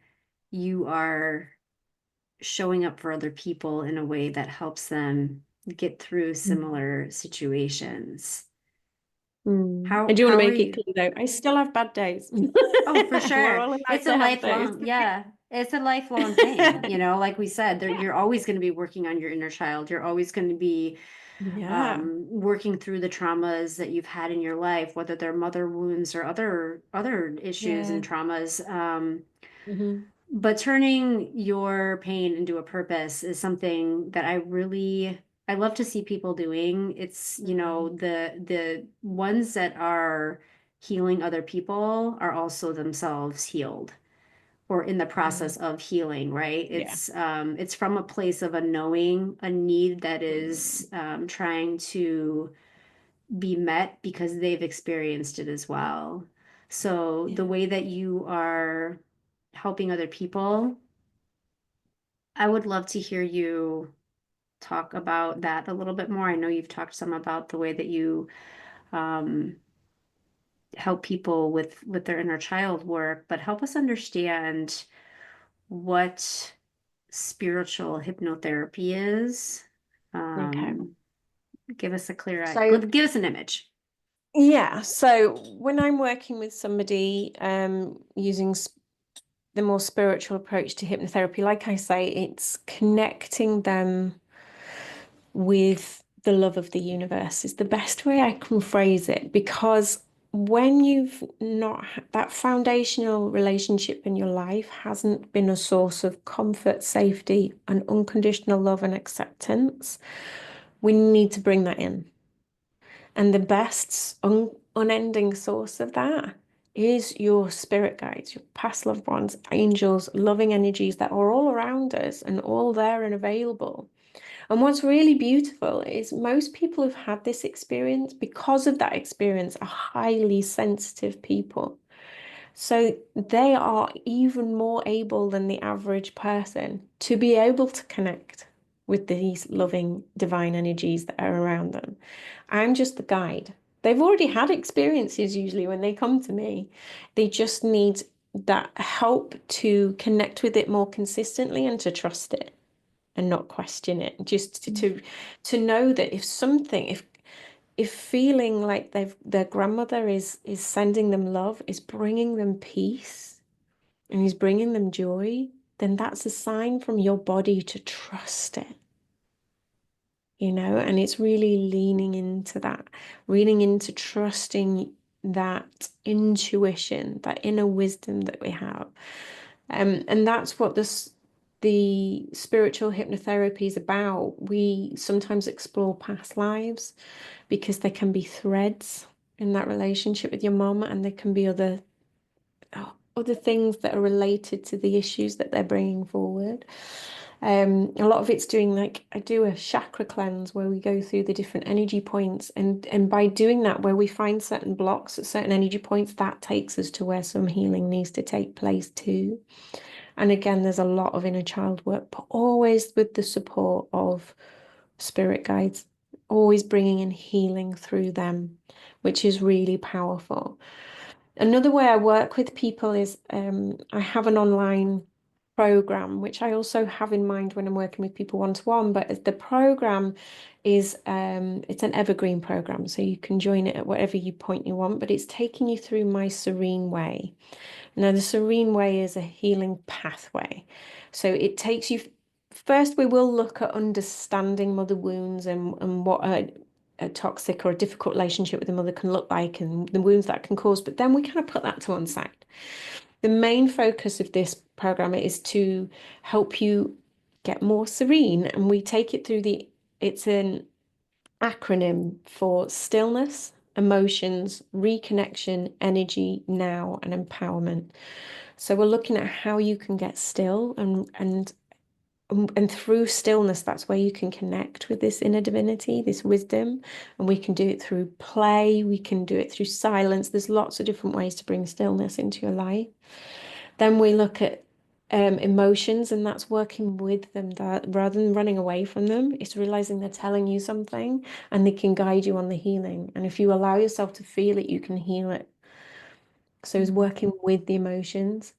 you are showing up for other people in a way that helps them get through similar situations. I How do want to how are make it you? clear though, I still have bad days. Oh, for We're sure. all allowed It's a to have those. lifelong, yeah, it's a lifelong thing. Like we said, you're always going to be working on your inner child. You're always going to be Yeah, working through the traumas that you've had in your life, whether they're mother wounds or other issues yeah. and traumas. Hmm. But turning your pain into a purpose is something that I love to see people doing. It's, the ones that are healing other people are also themselves healed or in the process of healing, right? Yeah. It's from a place of a knowing, a need that is trying to be met because they've experienced it as well. So the Yeah. way that you are helping other people, I would love to hear you talk about that a little bit more. I know you've talked some about the way that you um, help people with their inner child work, but help us understand what spiritual hypnotherapy is. Okay. Um, give us a So give us an image. yeah, so when I'm working with somebody using the more spiritual approach to hypnotherapy, like I say, it's connecting them with the love of the universe is the best way I can phrase it, because when you've not that foundational relationship in your life hasn't been a source of comfort, safety, and unconditional love and acceptance, we need to bring that in. And the best unending source of that is your spirit guides, your past loved ones, angels, loving energies that are all around us and all there and available. And what's really beautiful is most people who've had this experience, because of that experience, are highly sensitive people. So they are even more able than the average person to be able to connect with these loving divine energies that are around them. I'm just the guide. They've already had experiences usually when they come to me. They just need that help to connect with it more consistently and to trust it and not question it. Just to know that if feeling like their grandmother is sending them love, is bringing them peace, and is bringing them joy, then that's a sign from your body to trust it, and it's really leaning into trusting that intuition, that inner wisdom that we have. And that's what the spiritual hypnotherapy is about, we sometimes explore past lives because there can be threads in that relationship with your mom, and there can be other things that are related to the issues that they're bringing forward. A lot of it's doing, like, I do a chakra cleanse where we go through the different energy points, and by doing that, where we find certain blocks at certain energy points, that takes us to where some healing needs to take place too. And again, there's a lot of inner child work, but always with the support of spirit guides, always bringing in healing through them, which is really powerful. Another way I work with people is I have an online program, which I also have in mind when I'm working with people one-to-one, but the program is it's an evergreen program, so you can join it at whatever point you want, but it's taking you through my serene way. Now, the serene way is a healing pathway. So it takes you, first, we will look at understanding mother wounds and what a toxic or a difficult relationship with a mother can look like and the wounds that can cause, but then we kind of put that to one side. The main focus of this program is to help you get more serene, and we take it through it's an acronym for stillness, emotions, reconnection, energy, now, and empowerment. So we're looking at how you can get still, and through stillness, that's where you can connect with this inner divinity, this wisdom. And we can do it through play, we can do it through silence. There's lots of different ways to bring stillness into your life. Then we look at emotions, and that's working with them, that rather than running away from them, it's realizing they're telling you something and they can guide you on the healing. And if you allow yourself to feel it, you can heal it. So it's working with the emotions.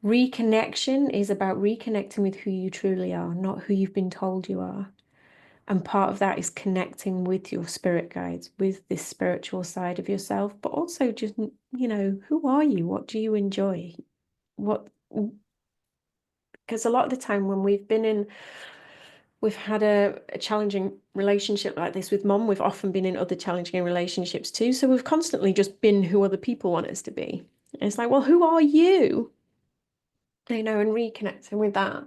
Reconnection is about reconnecting with who you truly are, not who you've been told you are. And part of that is connecting with your spirit guides, with this spiritual side of yourself, but also just, who are you? What do you enjoy? Because a lot of the time when we've had a challenging relationship like this with mom, we've often been in other challenging relationships too. So we've constantly just been who other people want us to be. And it's like, well, who are you? And reconnecting with that.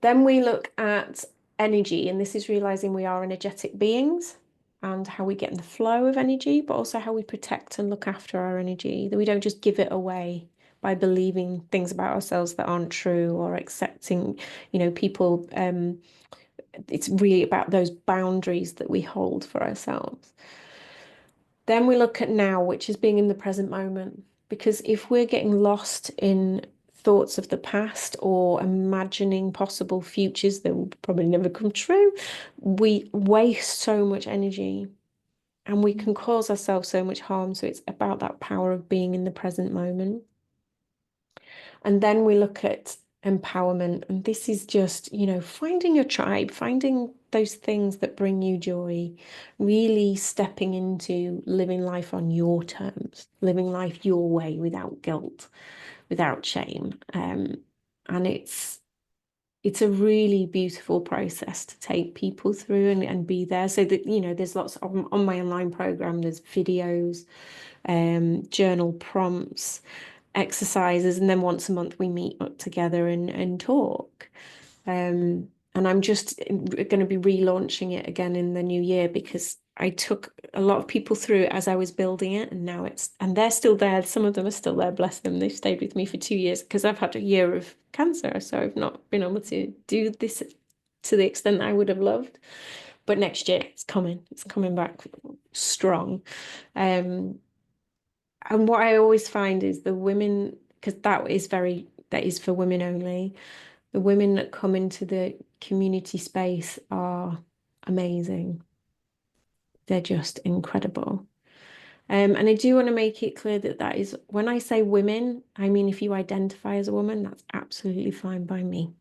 Then we look at energy, and this is realizing we are energetic beings and how we get in the flow of energy, but also how we protect and look after our energy, that we don't just give it away by believing things about ourselves that aren't true, or accepting, people. It's really about those boundaries that we hold for ourselves. Then we look at now, which is being in the present moment. Because if we're getting lost in thoughts of the past or imagining possible futures that will probably never come true, we waste so much energy and we can cause ourselves so much harm. So it's about that power of being in the present moment. And then we look at empowerment. And this is just, finding your tribe, finding those things that bring you joy, really stepping into living life on your terms, living life your way without guilt, without shame. And it's a really beautiful process to take people through and be there. So that, there's lots on my online program, there's videos, journal prompts, exercises, and then once a month we meet up together and talk. And I'm just going to be relaunching it again in the new year, because I took a lot of people through it as I was building it, and now and they're still there. Some of them are still there, bless them. They've stayed with me for 2 years because I've had a year of cancer, so I've not been able to do this to the extent I would have loved. But next year it's coming back strong. And what I always find is the women, because that is for women only. The women that come into the community space are amazing. They're just incredible. And I do want to make it clear that is, when I say women, I mean, if you identify as a woman, that's absolutely fine by me.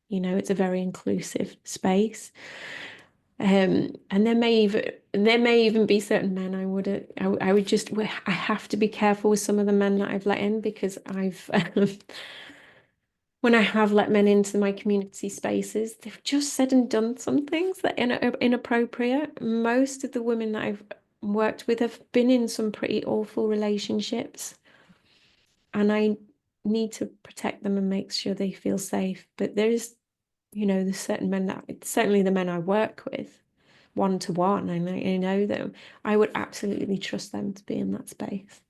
It's a very inclusive space. And there may even be certain men I would just, I have to be careful with some of the men that I've let in, because when I have let men into my community spaces, they've just said and done some things that are inappropriate. Most of the women that I've worked with have been in some pretty awful relationships. And need to protect them and make sure they feel safe. But there is, there's certain men that, certainly the men I work with, one to one, and I know them, I would absolutely trust them to be in that space.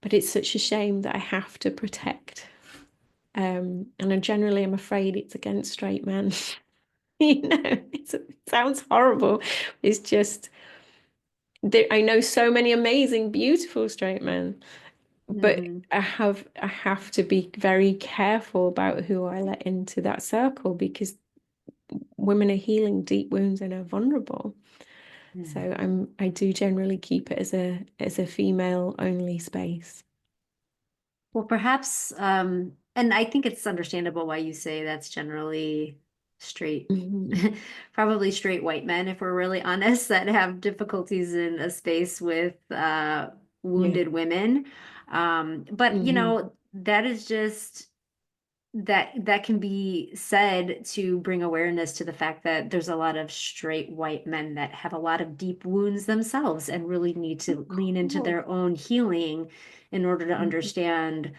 But it's such a shame that I have to protect. And I generally am afraid it's against straight men. It sounds horrible. It's just I know so many amazing, beautiful straight men, but Hmm. I have to be very careful about who I let into that circle because women are healing deep wounds and are vulnerable. So I do generally keep it as a female only space. Well, perhaps, and I think it's understandable why you say that's generally straight, Hmm. probably straight white men, if we're really honest, that have difficulties in a space with Yeah. wounded women. But Hmm. that is just that can be said to bring awareness to the fact that there's a lot of straight white men that have a lot of deep wounds themselves and really need to Of lean into course. their own healing in order to Mhm. understand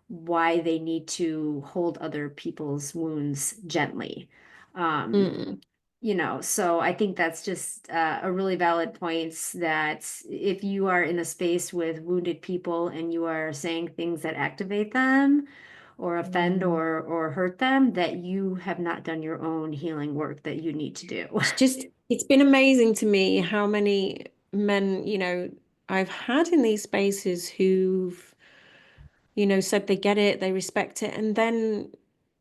why they need to hold other people's wounds gently. Um, Mm. so I think that's just a really valid point that if you are in a space with wounded people and you are saying things that activate them or offend Mm. or hurt them, that you have not done your own healing work that you need to do. It's been amazing to me how many men, I've had in these spaces who've, said they get it, they respect it, and then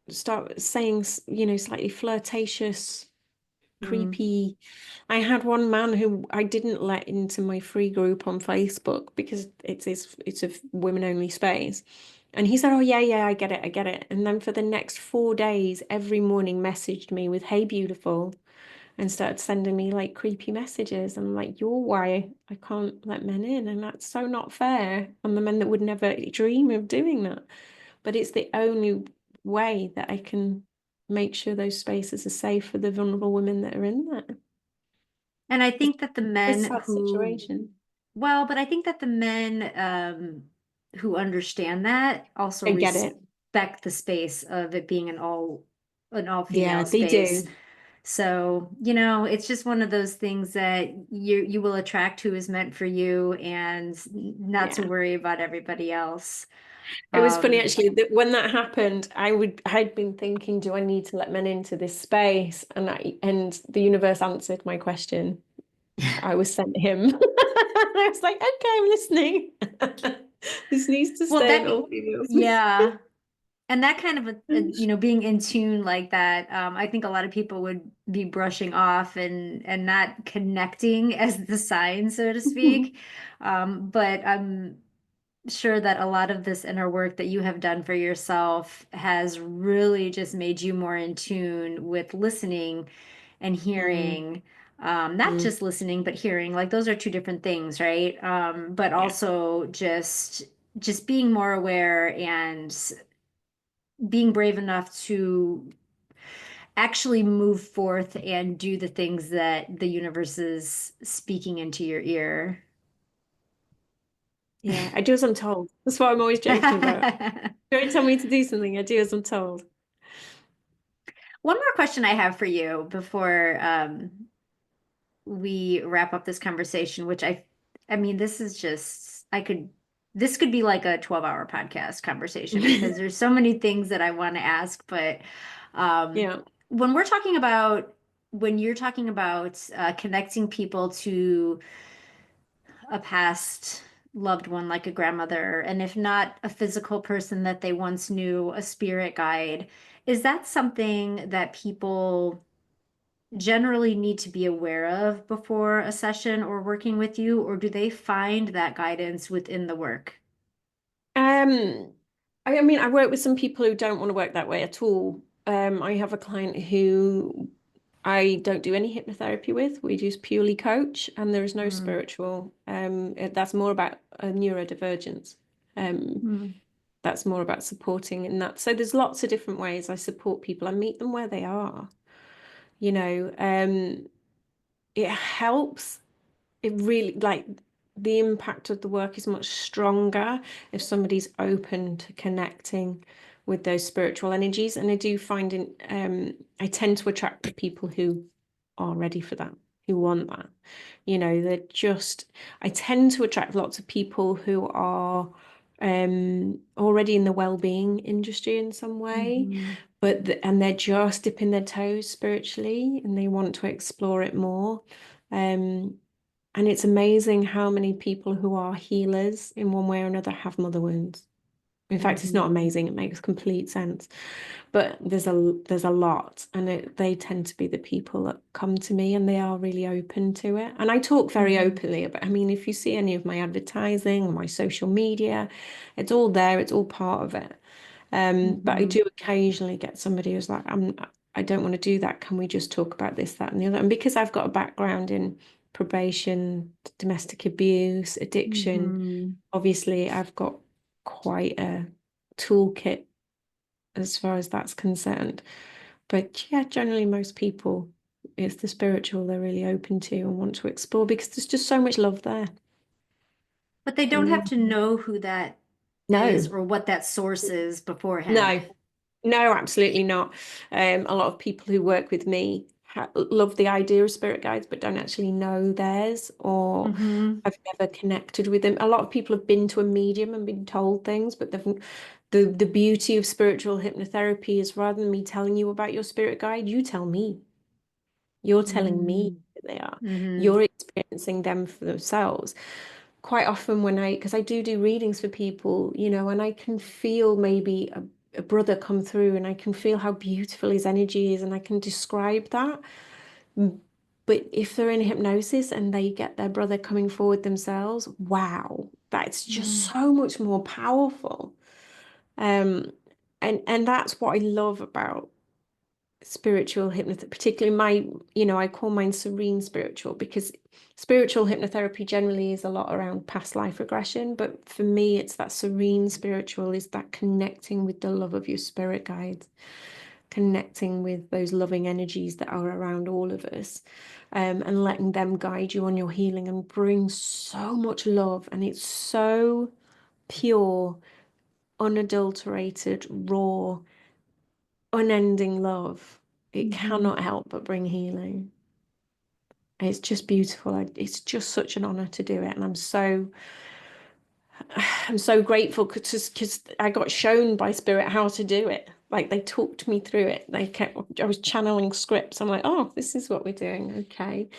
start saying, slightly flirtatious, Mm. creepy. I had one man who I didn't let into my free group on Facebook because it's a women only space. And he said, "Oh yeah, yeah, I get it, I get it." And then for the next 4 days, every morning messaged me with, "Hey, beautiful," and started sending me like creepy messages. And I'm like, "You're why I can't let men in," and that's so not fair on the men that would never dream of doing that. But it's the only way that I can make sure those spaces are safe for the vulnerable women that are in there. And I It's think that the a men sad who situation. Well, but I think that the men who understand that also I get it. respect the space of it being an all Yeah, female they space. do. So, it's just one of those things that you will attract who is meant for you and not to Yeah. worry about everybody else. It was funny Um, actually that when that happened, I'd been thinking, do I need to let men into this space? And the universe answered my question. I was sent him. I was like, okay, I'm listening. This needs to well, stay in all females. yeah. And that kind of being in tune like that, I think a lot of people would be brushing off and not connecting as the sign, so to speak. But I'm sure that a lot of this inner work that you have done for yourself has really just made you more in tune with listening and Mm, hearing. Not mm, just listening, but hearing. Like those are two different things, right? But yeah. also just being more aware and being brave enough to actually move forth and do the things that the universe is speaking into your ear. Yeah, I do as I'm told. That's what I'm always joking about. Don't tell me to do something, I do as I'm told. One more question I have for you before we wrap up this conversation, which I mean, this is just, this could be like a 12-hour podcast conversation because there's so many things that I want to ask. But um, Yeah. when when you're talking about connecting people to a past loved one like a grandmother, and if not a physical person that they once knew, a spirit guide, is that something that people generally need to be aware of before a session or working with you, or do they find that guidance within the work? Um, I mean, I work with some people who don't want to work that way at all. I have a client who I don't do any hypnotherapy with. We just purely coach, and there is no Mm, spiritual. That's more about a neurodivergence. mm, That's more about supporting in that. So there's lots of different ways I support people. I meet them where they are. You know, it helps. It really like the impact of the work is much stronger if somebody's open to connecting with those spiritual energies. And I do find I tend to attract the people who are ready for that, who want that. They're just, I tend to attract lots of people who are already in the well-being industry in some way, Mm-hmm. and they're just dipping their toes spiritually and they want to explore it more. Um, and it's amazing how many people who are healers in one way or another have mother wounds. In fact, it's not Mm-hmm. amazing, it makes complete sense. But there's a lot, and they tend to be the people that come to me and they are really open to it. And I talk very Mm-hmm. openly about, I mean, if you see any of my advertising or my social media, it's all there, it's all part of it. But I Mm-hmm. do occasionally get somebody who's like, I don't want to do that. Can we just talk about this, that, and the other? And because I've got a background in probation, domestic abuse, addiction, Mm-hmm. obviously I've got quite a toolkit as far as that's concerned. But yeah, generally most people, it's the spiritual they're really open to and want to explore because there's just so much love there. But they don't And have to know who that is no, or what that source is beforehand. no, no, absolutely not. A lot of people who work with me love the idea of spirit guides, but don't actually know theirs or Mm-hmm. have never connected with them. A lot of people have been to a medium and been told things, but the beauty of spiritual hypnotherapy is rather than me telling you about your spirit guide, you tell me. You're telling me who they are. Mm-hmm. You're experiencing them for themselves. Quite often because I do readings for people, and I can feel maybe a brother come through and I can feel how beautiful his energy is and I can describe that. Mm, But if they're in hypnosis and they get their brother coming forward themselves, wow, that's just Mm-hmm. so much more powerful. Um, and that's what I love about spiritual hypnotherapy, particularly I call mine serene spiritual because spiritual hypnotherapy generally is a lot around past life regression. But for me, it's that serene spiritual is that connecting with the love of your spirit guides, connecting with those loving energies that are around all of us, and letting them guide you on your healing and bring so much love. And it's so pure, unadulterated, raw, unending love. It Mm-hmm. cannot help but bring healing. It's just beautiful. It's just such an honor to do it, and I'm so grateful because I got shown by Spirit how to do it. Like they talked me through it. I was channeling scripts. I'm like, oh, this is what we're doing. Okay.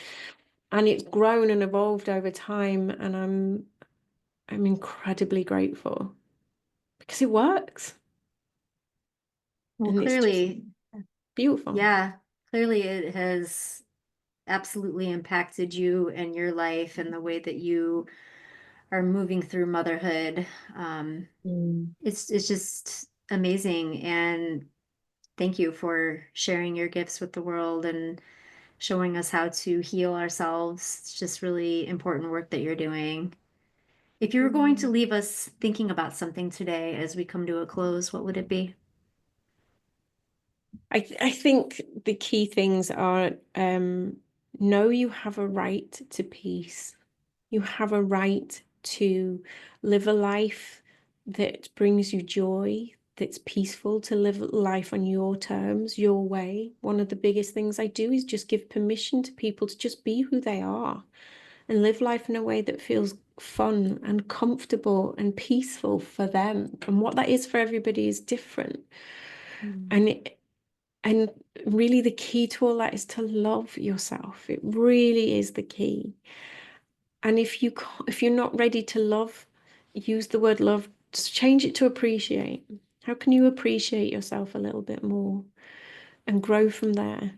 And it's grown and evolved over time, and I'm incredibly grateful because it works, Well, and it's just clearly, beautiful. yeah, clearly it has absolutely impacted you and your life and the way that you are moving through motherhood. Um, Mm. it's just amazing. And thank you for sharing your gifts with the world and showing us how to heal ourselves. It's just really important work that you're doing. If you were going to Mm. leave us thinking about something today as we come to a close, what would it be? I think the key things are know you have a right to peace. You have a right to live a life that brings you joy, that's peaceful, to live life on your terms, your way. One of the biggest things I do is just give permission to people to just be who they are and live life in a way that feels fun and comfortable and peaceful for them. And what that is for everybody is different. Mm. And and really, the key to all that is to love yourself. It really is the key. And if you're not ready to love, use the word love, just change it to appreciate. How can you appreciate yourself a little bit more and grow from there?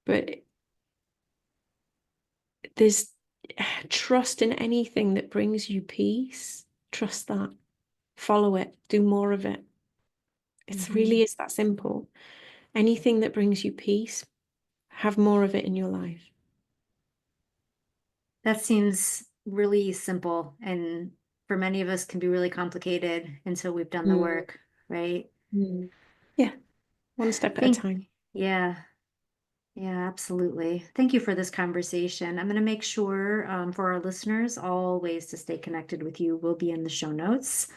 But there's trust in anything that brings you peace. Trust that. Follow it. Do more of it. It Mhm. really is that simple. Anything that brings you peace, have more of it in your life. That seems really simple and for many of us can be really complicated until we've done the Mm. work, right? Mm. Yeah, one step at a Think, time. yeah. Yeah, absolutely. Thank you for this conversation. I'm going to make sure for our listeners, all ways to stay connected with you will be in the show notes.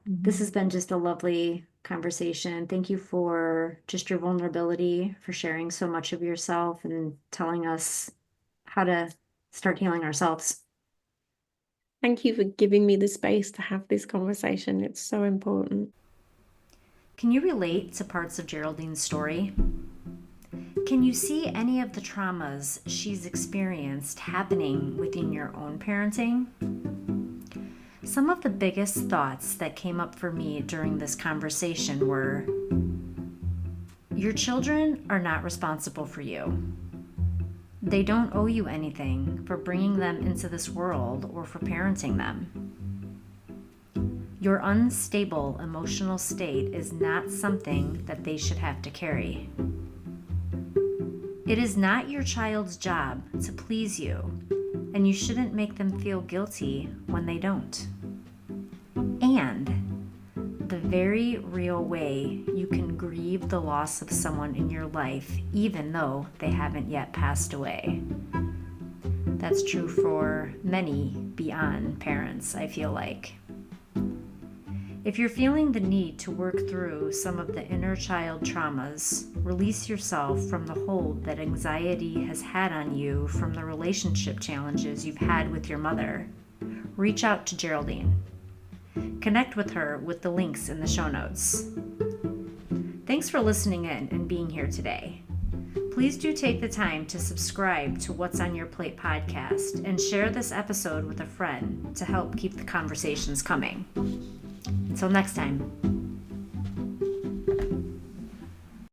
This has been just a lovely conversation. Thank you for just your vulnerability, for sharing so much of yourself and telling us how to start healing ourselves. Thank you for giving me the space to have this conversation. It's so important. Can you relate to parts of Geraldine's story? Can you see any of the traumas she's experienced happening within your own parenting? Some of the biggest thoughts that came up for me during this conversation were, your children are not responsible for you. They don't owe you anything for bringing them into this world or for parenting them. Your unstable emotional state is not something that they should have to carry. It is not your child's job to please you, and you shouldn't make them feel guilty when they don't. And the very real way you can grieve the loss of someone in your life, even though they haven't yet passed away. That's true for many beyond parents, I feel like. If you're feeling the need to work through some of the inner child traumas, release yourself from the hold that anxiety has had on you from the relationship challenges you've had with your mother, reach out to Geraldine. Connect with her with the links in the show notes. Thanks for listening in and being here today. Please do take the time to subscribe to What's on Your Plate podcast and share this episode with a friend to help keep the conversations coming. Until next time.